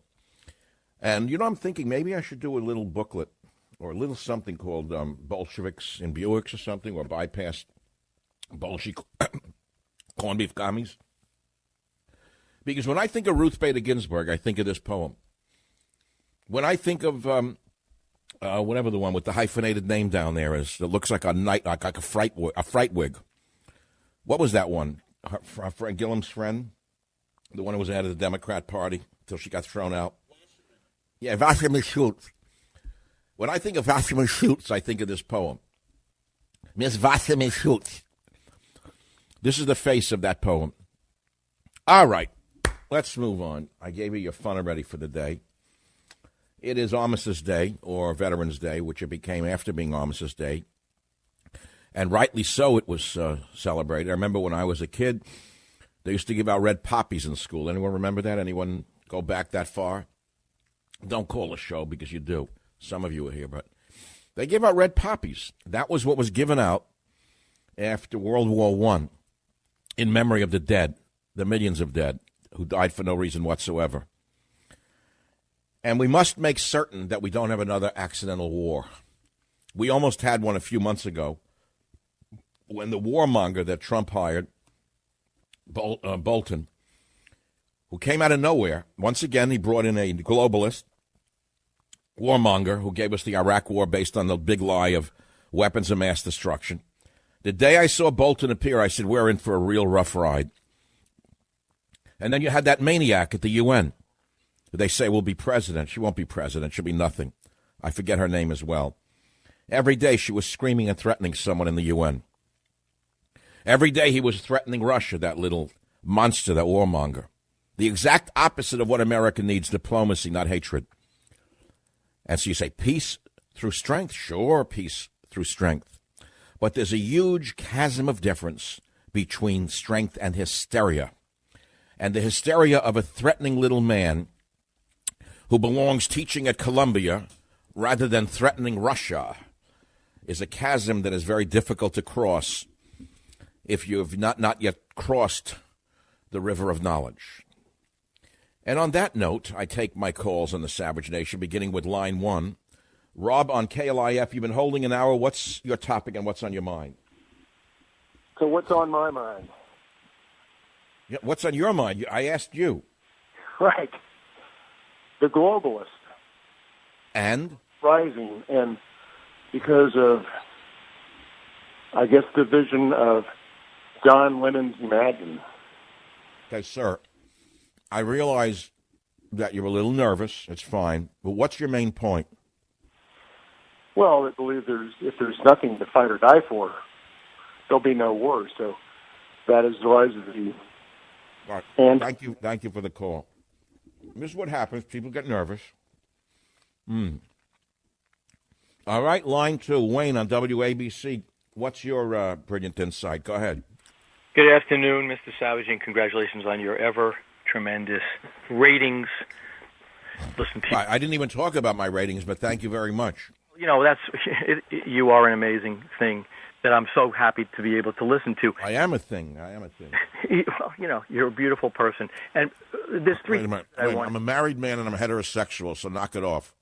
And, I'm thinking maybe I should do a little booklet or a little something called Bolsheviks and Buicks or something, or Bypass Bolshevik Corned Beef Commies. Because when I think of Ruth Bader Ginsburg, I think of this poem. When I think of whatever the one with the hyphenated name down there is, that looks like a fright wig. What was that one? Gilliam's friend, the one who was head of the Democrat Party until she got thrown out. Yeah, Wasserman Schultz. When I think of Wasserman Schultz, I think of this poem. Miss Wasserman Schultz. This is the face of that poem. All right, let's move on. I gave you your fun already for the day. It is Armistice Day, or Veterans Day, which it became after being Armistice Day. And rightly so, it was celebrated. I remember when I was a kid, they used to give out red poppies in school. Anyone remember that? Anyone go back that far? Don't call the show because you do. Some of you are here, but they give out red poppies. That was what was given out after World War I in memory of the dead, the millions of dead who died for no reason whatsoever. And we must make certain that we don't have another accidental war. We almost had one a few months ago when the warmonger that Trump hired, Bolton, who came out of nowhere. Once again, he brought in a globalist warmonger who gave us the Iraq war based on the big lie of weapons of mass destruction. The day I saw Bolton appear, I said, we're in for a real rough ride. And then you had that maniac at the UN. They say will be president. She won't be president. She'll be nothing. I forget her name as well. Every day she was screaming and threatening someone in the UN. Every day he was threatening Russia, that little monster, that warmonger. The exact opposite of what America needs, diplomacy, not hatred. And so you say, peace through strength? Sure, peace through strength. But there's a huge chasm of difference between strength and hysteria. And the hysteria of a threatening little man who belongs teaching at Columbia rather than threatening Russia is a chasm that is very difficult to cross if you have not yet crossed the river of knowledge. And on that note, I take my calls on the Savage Nation, beginning with line 1. Rob on KLIF, you've been holding an hour. What's your topic and what's on your mind? So what's on my mind? Yeah, what's on your mind? I asked you. Right. The globalist. And? Rising, and because of, I guess, the vision of John Lennon's Imagine. Okay, sir, I realize that you're a little nervous. It's fine. But what's your main point? Well, I believe if there's nothing to fight or die for, there'll be no war. So that is the rise of the... Right. And Thank you for the call. This is what happens. People get nervous. All right, line 2, Wayne on WABC. What's your brilliant insight? Go ahead. Good afternoon, Mr. Savage, and congratulations on your ever tremendous ratings. Listen to you. I didn't even talk about my ratings, but thank you very much. You know, you are an amazing thing that I'm so happy to be able to listen to. I am a thing. Well, you know, you're a beautiful person. And there's three things that I want. I'm a married man and I'm heterosexual, so knock it off.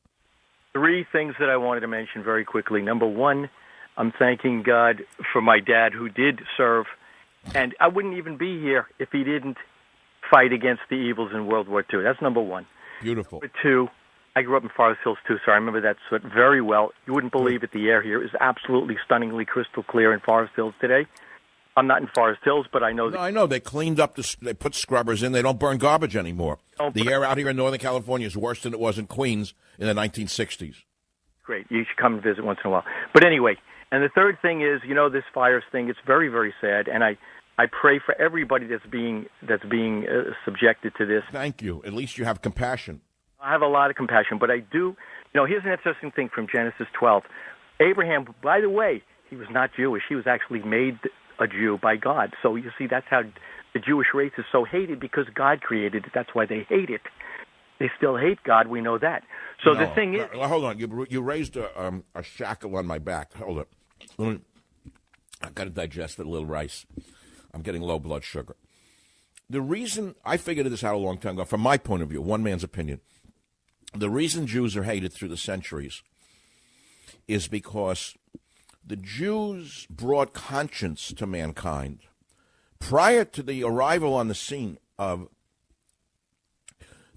3 things that I wanted to mention very quickly. Number 1, I'm thanking God for my dad who did serve, and I wouldn't even be here if he didn't fight against the evils in World War II. That's number 1. Beautiful. Number 2, I grew up in Forest Hills, too, so I remember that very well. You wouldn't believe it. The air here is absolutely stunningly crystal clear in Forest Hills today. I'm not in Forest Hills, but I know... No, I know. They cleaned up, they put scrubbers in. They don't burn garbage anymore. The air out here in Northern California is worse than it was in Queens in the 1960s. Great. You should come and visit once in a while. But anyway, and the third thing is, you know, this fires thing, it's very, very sad, and I pray for everybody that's being subjected to this. Thank you. At least you have compassion. I have a lot of compassion, but I do... You know, here's an interesting thing from Genesis 12. Abraham, by the way, he was not Jewish. He was actually made a Jew by God. So you see, that's how the Jewish race is so hated, because God created it. That's why they hate it. They still hate God. We know that. So the thing is... Hold on. You raised a shackle on my back. Hold it. I've got to digest a little rice. I'm getting low blood sugar. The reason... I figured this out a long time ago, from my point of view, one man's opinion. The reason Jews are hated through the centuries is because the Jews brought conscience to mankind. Prior to the arrival on the scene of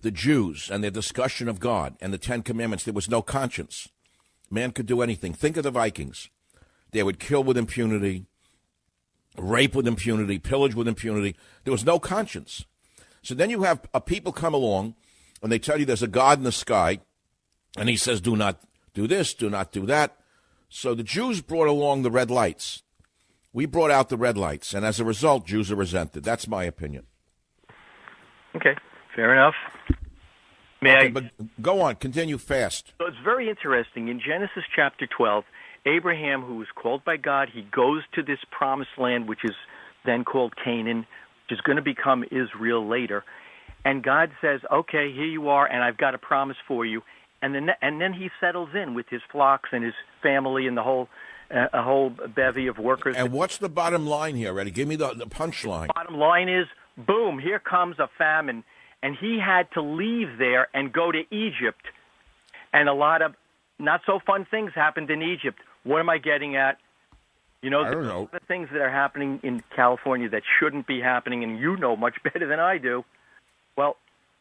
the Jews and their discussion of God and the Ten Commandments, there was no conscience. Man could do anything. Think of the Vikings. They would kill with impunity, rape with impunity, pillage with impunity. There was no conscience. So then you have a people come along, and they tell you there's a God in the sky, and he says, do not do this, do not do that. So the Jews brought along the red lights. We brought out the red lights, and as a result, Jews are resented. That's my opinion. Okay, fair enough. But go on, continue fast. So it's very interesting. In Genesis chapter 12, Abraham, who was called by God, he goes to this promised land, which is then called Canaan, which is going to become Israel later. And God says, okay, here you are, and I've got a promise for you. And then he settles in with his flocks and his family and the whole a whole bevy of workers. And what's the bottom line here, Eddie? Give me the punchline. The bottom line is, boom, here comes a famine. And he had to leave there and go to Egypt. And a lot of not-so-fun things happened in Egypt. What am I getting at? You know, I don't know. The things that are happening in California that shouldn't be happening, and you know much better than I do. Well,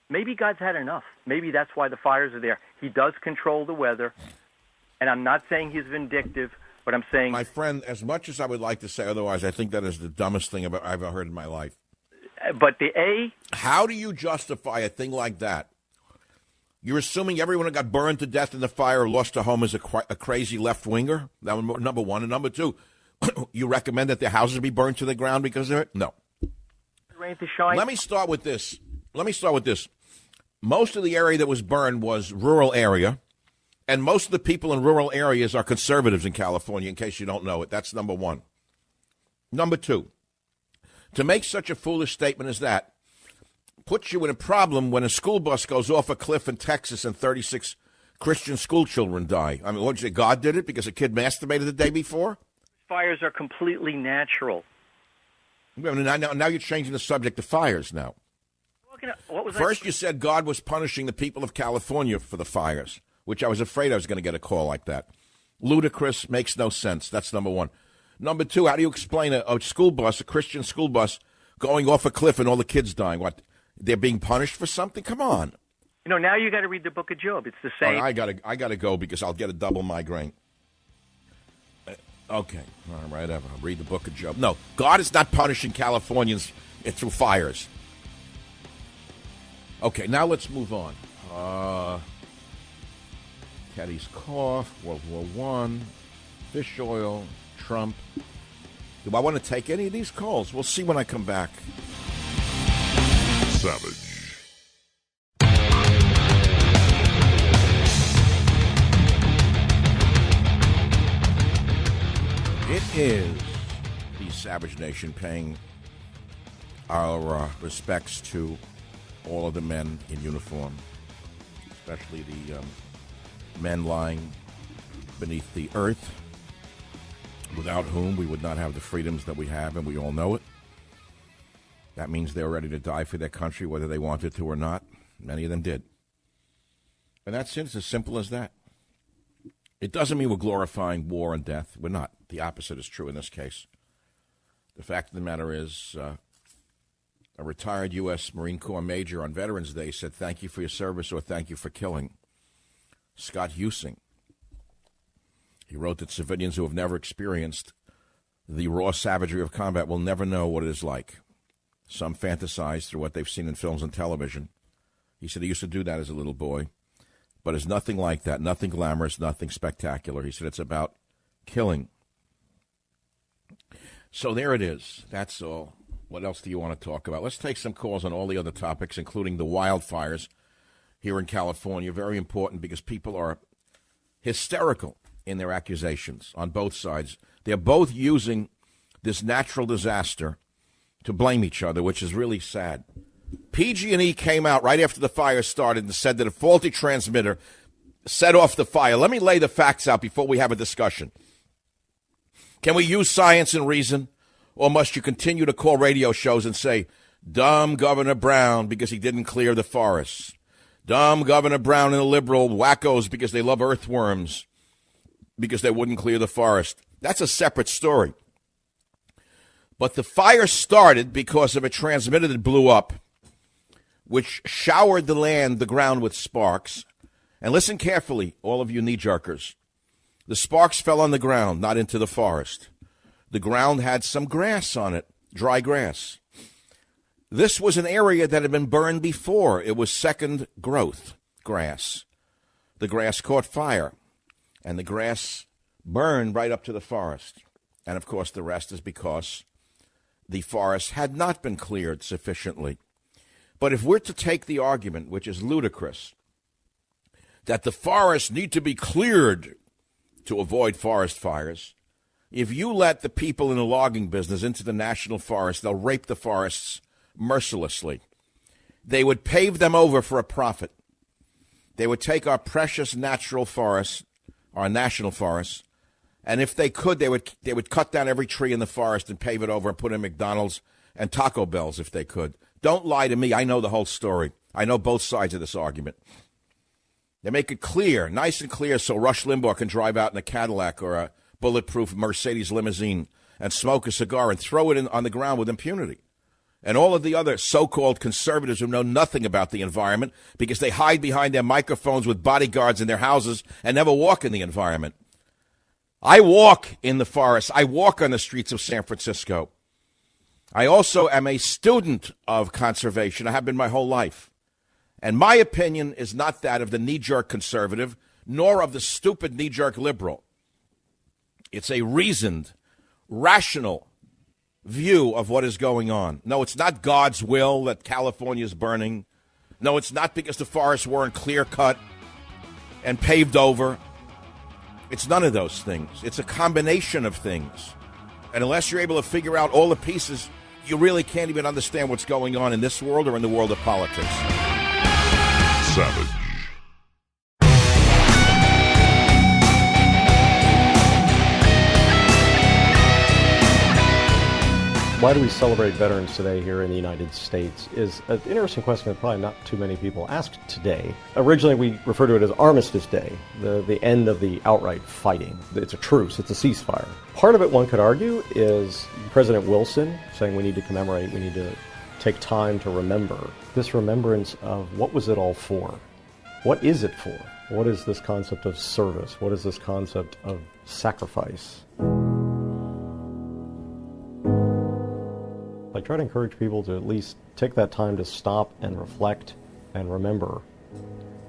maybe God's had enough. Maybe that's why the fires are there. He does control the weather. And I'm not saying he's vindictive, but I'm saying... My friend, as much as I would like to say otherwise, I think that is the dumbest thing I've ever heard in my life. But how do you justify a thing like that? You're assuming everyone who got burned to death in the fire or lost a home is a crazy left-winger? That was number one. And number two, you recommend that their houses be burned to the ground because of it? No. Let me start with this. Most of the area that was burned was rural area, and most of the people in rural areas are conservatives in California, in case you don't know it. That's number one. Number two, to make such a foolish statement as that puts you in a problem when a school bus goes off a cliff in Texas and 36 Christian school children die. I mean, what did you say, God did it because a kid masturbated the day before? Fires are completely natural. Now you're changing the subject to fires now. First you said God was punishing the people of California for the fires, which I was afraid I was going to get a call like that. Ludicrous, makes no sense. That's number one. Number two, how do you explain a school bus, a Christian school bus, going off a cliff and all the kids dying? What, they're being punished for something? Come on. You know, now you got to read the book of Job. It's the same. I got to go because I'll get a double migraine. Okay, all right, I'll read the book of Job. No, God is not punishing Californians through fires. Okay, now let's move on. Caddy's cough, World War I, fish oil, Trump. Do I want to take any of these calls? We'll see when I come back. Savage. It is the Savage Nation paying our respects to all of the men in uniform, especially the men lying beneath the earth, without whom we would not have the freedoms that we have, and we all know it. That means they're ready to die for their country, whether they wanted to or not. Many of them did. And that's it. It's as simple as that. It doesn't mean we're glorifying war and death. We're not. The opposite is true in this case. The fact of the matter is, a retired U.S. Marine Corps major on Veterans Day said, "Thank you for your service," or "Thank you for killing." Scott Husing. He wrote that civilians who have never experienced the raw savagery of combat will never know what it is like. Some fantasize through what they've seen in films and television. He said he used to do that as a little boy, but it's nothing like that, nothing glamorous, nothing spectacular. He said it's about killing. So there it is. That's all. What else do you want to talk about? Let's take some calls on all the other topics, including the wildfires here in California. Very important because people are hysterical in their accusations on both sides. They're both using this natural disaster to blame each other, which is really sad. PG&E came out right after the fire started and said that a faulty transmitter set off the fire. Let me lay the facts out before we have a discussion. Can we use science and reason, or must you continue to call radio shows and say, "Dumb Governor Brown because he didn't clear the forests. Dumb Governor Brown and the liberal wackos because they love earthworms because they wouldn't clear the forest"? That's a separate story. But the fire started because of a transmitter that blew up, which showered the ground with sparks. And listen carefully, all of you knee-jerkers. The sparks fell on the ground, not into the forest. The ground had some grass on it, dry grass. This was an area that had been burned before. It was second growth grass. The grass caught fire, and the grass burned right up to the forest. And, of course, the rest is because the forest had not been cleared sufficiently. But if we're to take the argument, which is ludicrous, that the forests need to be cleared to avoid forest fires, if you let the people in the logging business into the national forest, they'll rape the forests mercilessly. They would pave them over for a profit. They would take our precious natural forests, our national forests, And if they could, they would cut down every tree in the forest and pave it over and put in McDonald's and Taco Bells if they could. Don't lie to me. I know the whole story. I know both sides of this argument. They make it clear, nice and clear, so Rush Limbaugh can drive out in a Cadillac or a bulletproof Mercedes limousine and smoke a cigar and throw it on the ground with impunity. And all of the other so-called conservatives who know nothing about the environment because they hide behind their microphones with bodyguards in their houses and never walk in the environment. I walk in the forest. I walk on the streets of San Francisco. I also am a student of conservation. I have been my whole life. And my opinion is not that of the knee-jerk conservative, nor of the stupid knee-jerk liberal. It's a reasoned, rational view of what is going on. No, it's not God's will that California is burning. No, it's not because the forests weren't clear-cut and paved over. It's none of those things. It's a combination of things. And unless you're able to figure out all the pieces, you really can't even understand what's going on in this world or in the world of politics. Savage. Why do we celebrate veterans today here in the United States is an interesting question that probably not too many people asked today. Originally, we refer to it as Armistice Day, the end of the outright fighting. It's a truce, it's a ceasefire. Part of it, one could argue, is President Wilson saying we need to commemorate, we need to take time to remember. This remembrance of what was it all for? What is it for? What is this concept of service? What is this concept of sacrifice? I try to encourage people to at least take that time to stop and reflect and remember.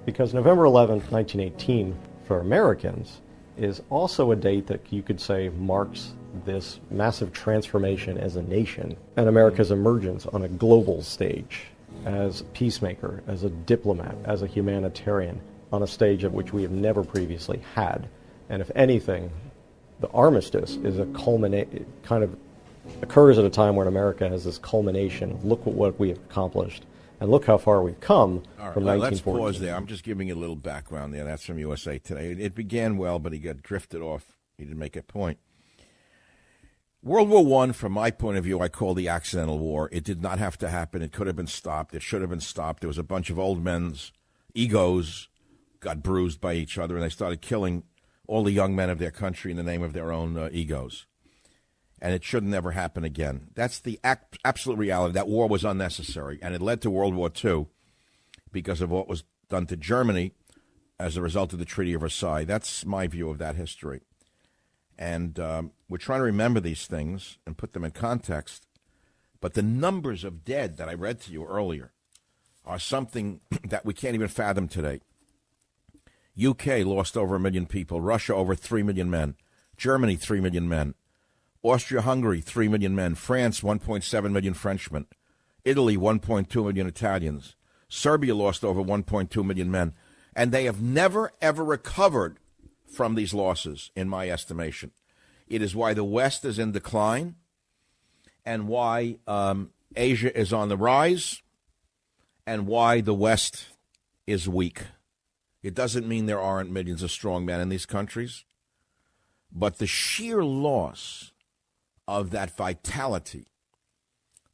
Because November 11th, 1918, for Americans, is also a date that you could say marks this massive transformation as a nation and America's emergence on a global stage as a peacemaker, as a diplomat, as a humanitarian, on a stage at which we have never previously had. And if anything, the armistice is a kind of occurs at a time when America has this culmination. Look at what we have accomplished, and look how far we've come from 1914. Let's pause there. I'm just giving you a little background there. That's from USA Today. It began well, but he got drifted off. He didn't make a point. World War I, from my point of view, I call the accidental war. It did not have to happen. It could have been stopped. It should have been stopped. There was a bunch of old men's egos got bruised by each other, and they started killing all the young men of their country in the name of their own egos. And it should never happen again. That's the absolute reality. That war was unnecessary, and it led to World War II because of what was done to Germany as a result of the Treaty of Versailles. That's my view of that history. And we're trying to remember these things and put them in context. But the numbers of dead that I read to you earlier are something that we can't even fathom today. UK lost over 1 million people. Russia over 3 million men. Germany, 3 million men. Austria-Hungary, 3 million men. France, 1.7 million Frenchmen. Italy, 1.2 million Italians. Serbia lost over 1.2 million men. And they have never, ever recovered from these losses, in my estimation. It is why the West is in decline and why Asia is on the rise and why the West is weak. It doesn't mean there aren't millions of strong men in these countries, but the sheer loss of that vitality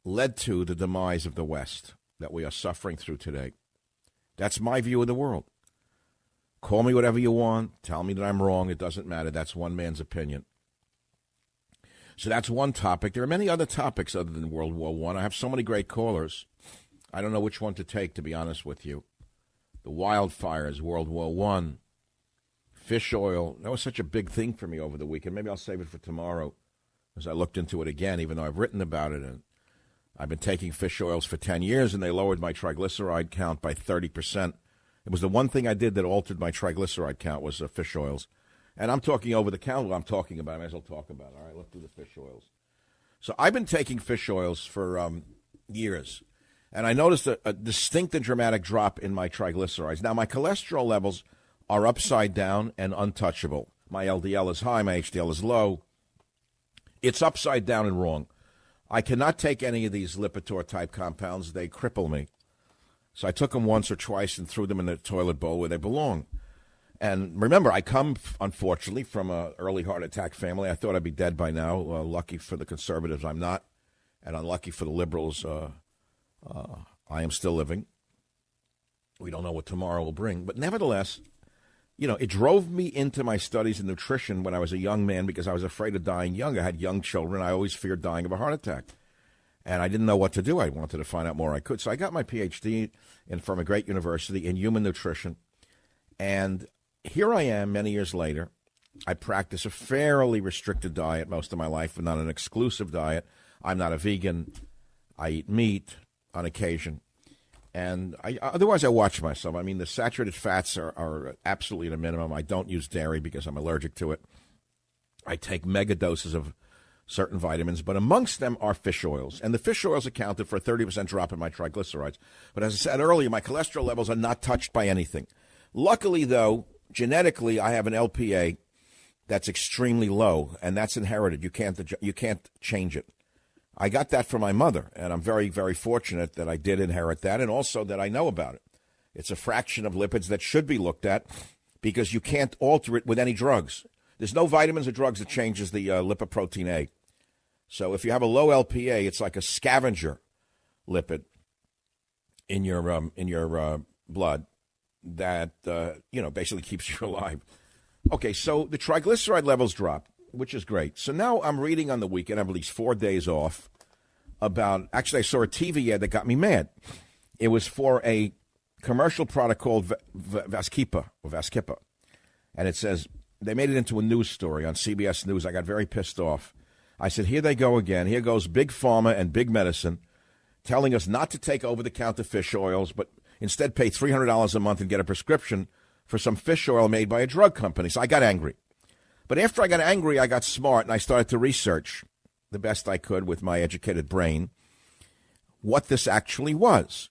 led to the demise of the West that we are suffering through today. That's my view of the world. Call me whatever you want. Tell me that I'm wrong. It doesn't matter. That's one man's opinion. So that's one topic. There are many other topics other than World War I. I have so many great callers. I don't know which one to take, to be honest with you. The wildfires, World War I, fish oil. That was such a big thing for me over the weekend. Maybe I'll save it for tomorrow as I looked into it again, even though I've written about it. And I've been taking fish oils for 10 years, and they lowered my triglyceride count by 30%. It was the one thing I did that altered my triglyceride count was fish oils. And I'm talking over the counter. I'm talking about it. I might as well talk about it. All right, let's do the fish oils. So I've been taking fish oils for years, and I noticed a distinct and dramatic drop in my triglycerides. Now, my cholesterol levels are upside down and untouchable. My LDL is high. My HDL is low. It's upside down and wrong. I cannot take any of these Lipitor-type compounds. They cripple me. So I took them once or twice and threw them in the toilet bowl where they belong. And remember, I come, unfortunately, from an early heart attack family. I thought I'd be dead by now. Lucky for the conservatives, I'm not. And unlucky for the liberals, I am still living. We don't know what tomorrow will bring. But nevertheless, it drove me into my studies in nutrition when I was a young man because I was afraid of dying young. I had young children. I always feared dying of a heart attack. And I didn't know what to do. I wanted to find out more I could. So I got my PhD from a great university in human nutrition. And here I am many years later. I practice a fairly restricted diet most of my life, but not an exclusive diet. I'm not a vegan. I eat meat on occasion. And otherwise, I watch myself. I mean, the saturated fats are absolutely at a minimum. I don't use dairy because I'm allergic to it. I take mega doses of certain vitamins, but amongst them are fish oils. And the fish oils accounted for a 30% drop in my triglycerides. But as I said earlier, my cholesterol levels are not touched by anything. Luckily, though, genetically, I have an LPA that's extremely low, and that's inherited. You can't change it. I got that from my mother, and I'm very, very fortunate that I did inherit that and also that I know about it. It's a fraction of lipids that should be looked at because you can't alter it with any drugs. There's no vitamins or drugs that changes the lipoprotein A. So if you have a low LPA, it's like a scavenger lipid in your blood that, basically keeps you alive. Okay, so the triglyceride levels dropped, which is great. So now I'm reading on the weekend, I have at least 4 days off, actually I saw a TV ad that got me mad. It was for a commercial product called Vascepa. And it says, they made it into a news story on CBS News. I got very pissed off. I said, here they go again. Here goes Big Pharma and Big Medicine telling us not to take over-the-counter fish oils, but instead pay $300 a month and get a prescription for some fish oil made by a drug company. So I got angry. But after I got angry, I got smart, and I started to research the best I could with my educated brain what this actually was.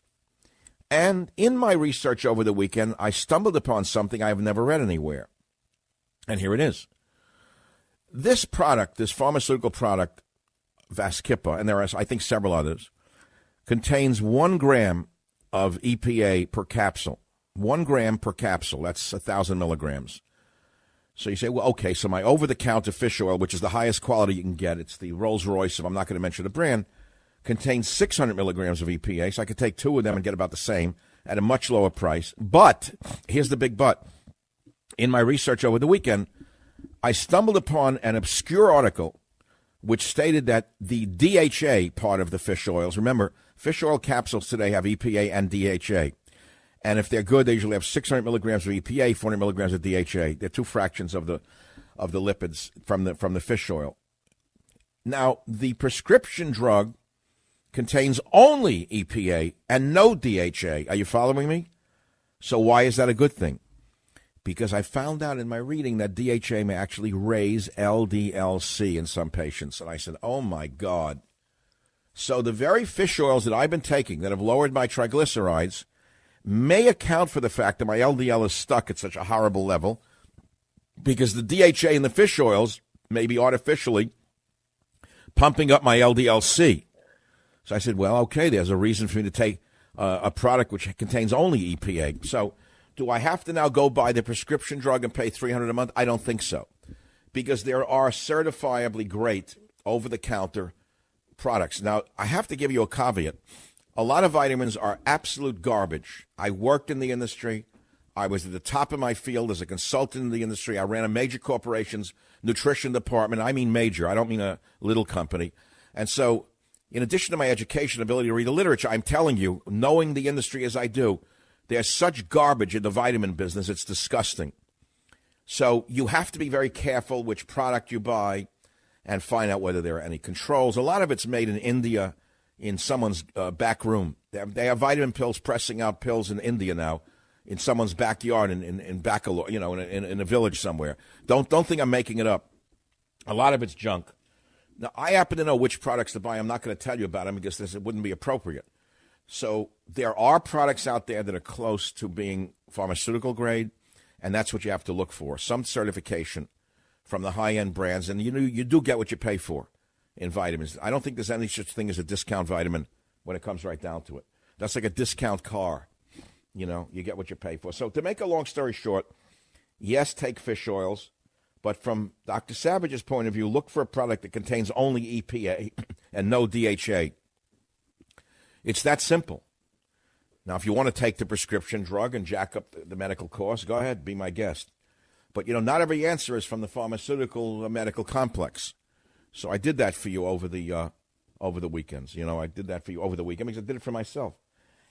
And in my research over the weekend, I stumbled upon something I have never read anywhere. And here it is. This product, this pharmaceutical product, Vascepa, and there are, I think, several others, contains 1 gram of EPA per capsule. 1 gram per capsule. That's 1,000 milligrams. So you say, well, okay, so my over-the-counter fish oil, which is the highest quality you can get, it's the Rolls-Royce, I'm not going to mention the brand, contains 600 milligrams of EPA, so I could take 2 of them and get about the same at a much lower price. But, here's the big but. In my research over the weekend, I stumbled upon an obscure article which stated that the DHA part of the fish oils, remember, fish oil capsules today have EPA and DHA. And if they're good, they usually have 600 milligrams of EPA, 400 milligrams of DHA. They're 2 fractions of the lipids from the fish oil. Now, the prescription drug contains only EPA and no DHA. Are you following me? So why is that a good thing? Because I found out in my reading that DHA may actually raise LDL-C in some patients. And I said, oh, my God. So the very fish oils that I've been taking that have lowered my triglycerides may account for the fact that my LDL is stuck at such a horrible level because the DHA in the fish oils may be artificially pumping up my LDL-C. So I said, well, okay, there's a reason for me to take a product which contains only EPA. So do I have to now go buy the prescription drug and pay $300 a month? I don't think so, because there are certifiably great over-the-counter products. Now, I have to give you a caveat. A lot of vitamins are absolute garbage. I worked in the industry. I was at the top of my field as a consultant in the industry. I ran a major corporation's nutrition department. I mean major. I don't mean a little company. And so, in addition to my education, ability to read the literature, I'm telling you, knowing the industry as I do, there's such garbage in the vitamin business, it's disgusting. So you have to be very careful which product you buy and find out whether there are any controls. A lot of it's made in India, in someone's back room. They have vitamin pills pressing out pills in India now, in someone's backyard in Bangalore, in a village somewhere. Don't think I'm making it up. A lot of it's junk. Now, I happen to know which products to buy. I'm not going to tell you about them because it wouldn't be appropriate. So there are products out there that are close to being pharmaceutical grade, and that's what you have to look for, some certification from the high-end brands. And you do get what you pay for in vitamins. I don't think there's any such thing as a discount vitamin when it comes right down to it. That's like a discount car. You get what you pay for. So to make a long story short, Yes, take fish oils. But from Dr. Savage's point of view, look for a product that contains only EPA and no DHA. It's that simple. Now, if you want to take the prescription drug and jack up the medical costs, go ahead, be my guest. But, not every answer is from the pharmaceutical medical complex. So I did that for you over the weekends. I did that for you over the weekend because I did it for myself.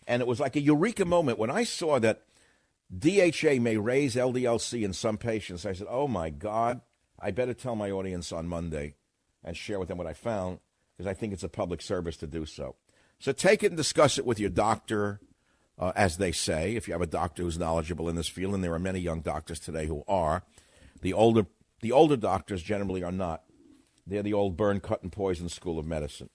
And it was like a eureka moment when I saw that DHA may raise LDL-C in some patients. I said, oh, my God, I better tell my audience on Monday and share with them what I found because I think it's a public service to do so. So take it and discuss it with your doctor, as they say, if you have a doctor who's knowledgeable in this field, and there are many young doctors today who are. The older doctors generally are not. They're the old burn, cut, and poison school of medicine.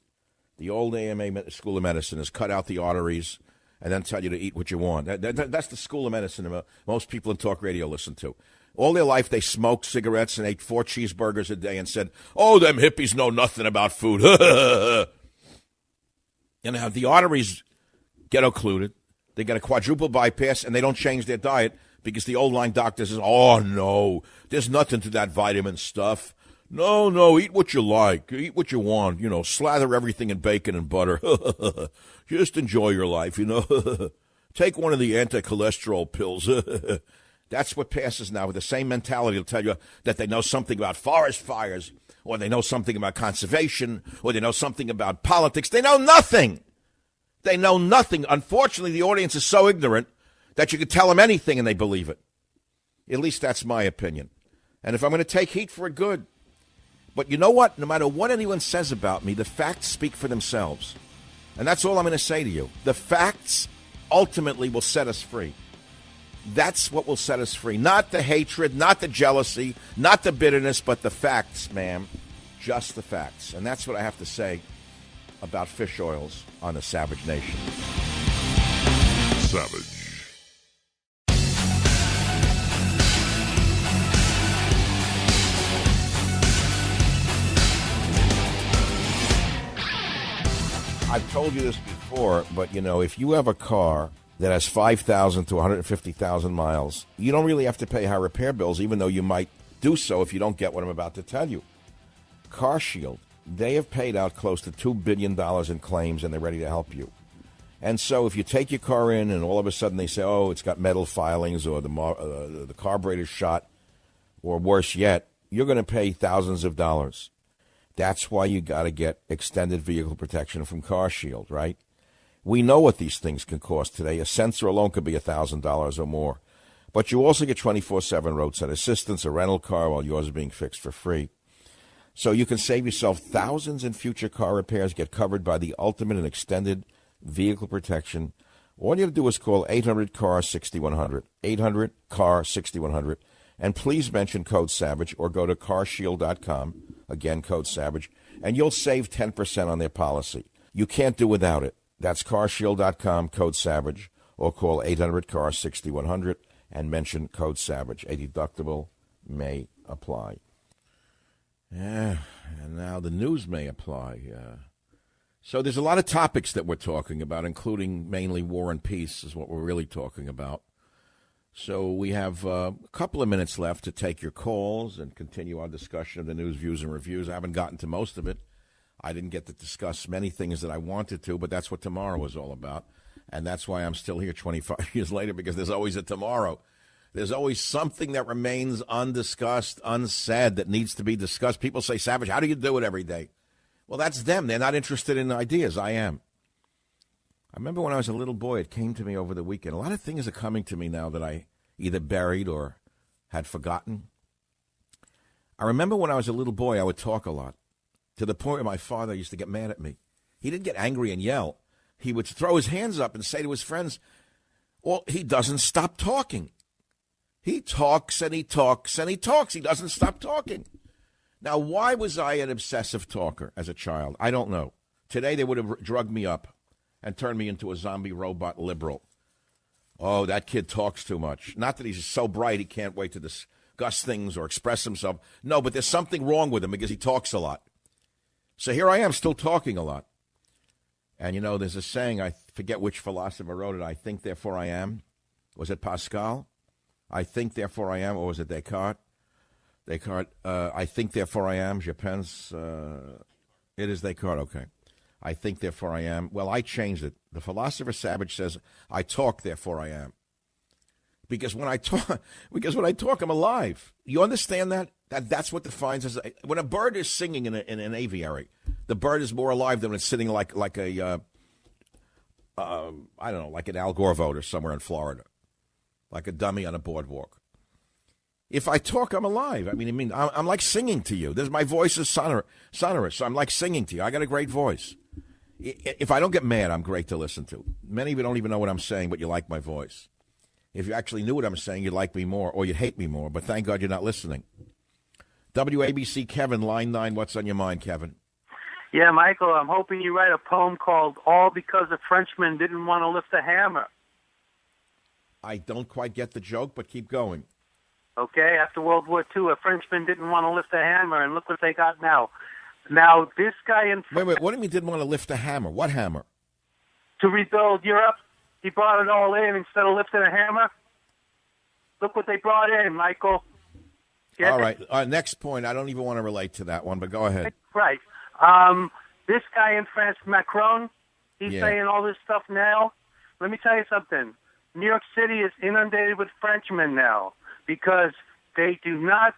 The old AMA school of medicine is cut out the arteries and then tell you to eat what you want. That's the school of medicine that most people in talk radio listen to. All their life they smoked cigarettes and ate 4 cheeseburgers a day and said, oh, them hippies know nothing about food. And have the arteries get occluded. They get a quadruple bypass, and they don't change their diet because the old line doctor says, oh, no, there's nothing to that vitamin stuff. No, eat what you like. Eat what you want. Slather everything in bacon and butter. Just enjoy your life, Take one of the anti-cholesterol pills. That's what passes now with the same mentality. Will tell you that they know something about forest fires, or they know something about conservation, or they know something about politics. They know nothing. They know nothing. Unfortunately, the audience is so ignorant that you can tell them anything and they believe it. At least that's my opinion. And if I'm going to take heat for it, good. But you know what? No matter what anyone says about me, the facts speak for themselves. And that's all I'm going to say to you. The facts ultimately will set us free. That's what will set us free. Not the hatred, not the jealousy, not the bitterness, but the facts, ma'am. Just the facts. And that's what I have to say about fish oils on the Savage Nation. Savage. I've told you this before, but, if you have a car that has 5,000 to 150,000 miles, you don't really have to pay high repair bills, even though you might do so if you don't get what I'm about to tell you. CarShield, they have paid out close to $2 billion in claims, and they're ready to help you. And so if you take your car in and all of a sudden they say, oh, it's got metal filings or the carburetor's shot, or worse yet, you're going to pay thousands of dollars. That's why you got to get extended vehicle protection from CarShield, right? We know what these things can cost today. A sensor alone could be $1,000 or more. But you also get 24/7 roadside assistance, a rental car while yours is being fixed for free. So you can save yourself thousands in future car repairs, get covered by the ultimate and extended vehicle protection. All you have to do is call 800-CAR-6100, 800-CAR-6100, and please mention code SAVAGE or go to carshield.com, again, code SAVAGE, and you'll save 10% on their policy. You can't do without it. That's carshield.com, code SAVAGE, or call 800-CAR-6100 and mention code SAVAGE. A deductible may apply. Yeah, and now the news may apply. So there's a lot of topics that we're talking about, including mainly war and peace is what we're really talking about. So we have a couple of minutes left to take your calls and continue our discussion of the news, views, and reviews. I haven't gotten to most of it. I didn't get to discuss many things that I wanted to, but that's what tomorrow is all about. And that's why I'm still here 25 years later, because there's always a tomorrow. There's always something that remains undiscussed, unsaid, that needs to be discussed. People say, Savage, how do you do it every day? Well, that's them. They're not interested in ideas. I am. I remember when I was a little boy, it came to me over the weekend. A lot of things are coming to me now that I either buried or had forgotten. I remember when I was a little boy, I would talk a lot, to the point where my father used to get mad at me. He didn't get angry and yell. He would throw his hands up and say to his friends, well, he doesn't stop talking. He talks and he talks and he talks. He doesn't stop talking. Now, why was I an obsessive talker as a child? I don't know. Today, they would have drugged me up and turned me into a zombie robot liberal. Oh, that kid talks too much. Not that he's so bright he can't wait to discuss things or express himself. No, but there's something wrong with him because he talks a lot. So here I am still talking a lot. And, there's a saying, I forget which philosopher wrote it, I think, therefore I am. Was it Pascal? I think, therefore I am. Or was it Descartes? Descartes, I think, therefore I am. Je pense. It is Descartes, okay. I think, therefore I am. Well, I changed it. The philosopher Savage says, I talk, therefore I am. Because when I talk, I'm alive. You understand that? That's what defines us. When a bird is singing in an aviary, the bird is more alive than when it's sitting like a I don't know, like an Al Gore voter somewhere in Florida, like a dummy on a boardwalk. If I talk, I'm alive. I'm like singing to you. My voice is sonorous, so I'm like singing to you. I got a great voice. If I don't get mad, I'm great to listen to. Many of you don't even know what I'm saying, but you like my voice. If you actually knew what I'm saying, you'd like me more, or you'd hate me more, but thank God you're not listening. WABC Kevin, line 9, what's on your mind, Kevin? Yeah, Michael, I'm hoping you write a poem called All Because a Frenchman Didn't Want to Lift a Hammer. I don't quite get the joke, but keep going. Okay, after World War II, a Frenchman didn't want to lift a hammer, and look what they got now. Now, this guy in... Wait, what do you mean didn't want to lift a hammer? What hammer? To rebuild Europe. He brought it all in instead of lifting a hammer. Look what they brought in, Michael. Get all right. Next point. I don't even want to relate to that one, but go ahead. Right. This guy in France, Macron, he's saying all this stuff now. Let me tell you something. New York City is inundated with Frenchmen now because they do not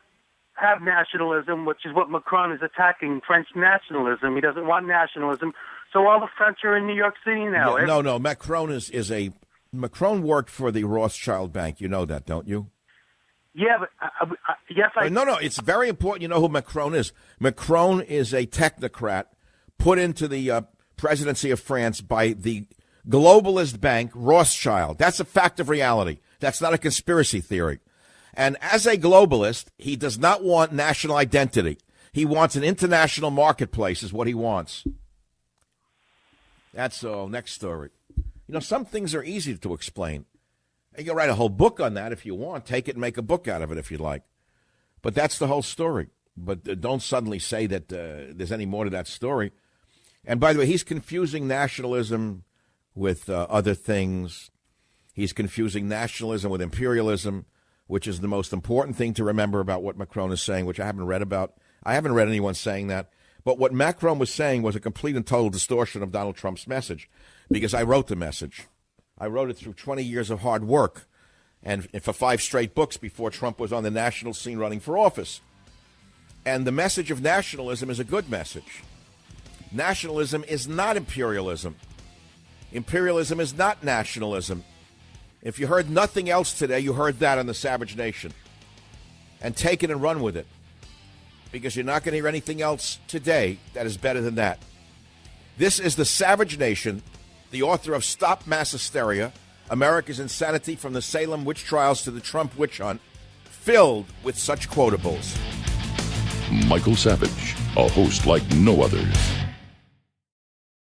have nationalism, which is what Macron is attacking, French nationalism. He doesn't want nationalism. So all the French are in New York City now. Yeah, no. Macron worked for the Rothschild Bank. You know that, don't you? Yeah, but yes, I... No, it's very important you know who Macron is. Macron is a technocrat put into the presidency of France by the globalist bank, Rothschild. That's a fact of reality. That's not a conspiracy theory. And as a globalist, he does not want national identity. He wants an international marketplace is what he wants. That's all. Next story. You know, some things are easy to explain. You can write a whole book on that if you want. Take it and make a book out of it if you like. But that's the whole story. But don't suddenly say that there's any more to that story. And by the way, he's confusing nationalism with other things. He's confusing nationalism with imperialism, which is the most important thing to remember about what Macron is saying, which I haven't read about. I haven't read anyone saying that. But what Macron was saying was a complete and total distortion of Donald Trump's message, because I wrote the message. I wrote it through 20 years of hard work and for 5 straight books before Trump was on the national scene running for office. And the message of nationalism is a good message. Nationalism is not imperialism. Imperialism is not nationalism. If you heard nothing else today, you heard that on the Savage Nation. And take it and run with it. Because you're not going to hear anything else today that is better than that. This is the Savage Nation, the author of Stop Mass Hysteria, America's Insanity from the Salem Witch Trials to the Trump Witch Hunt, filled with such quotables. Michael Savage, a host like no other.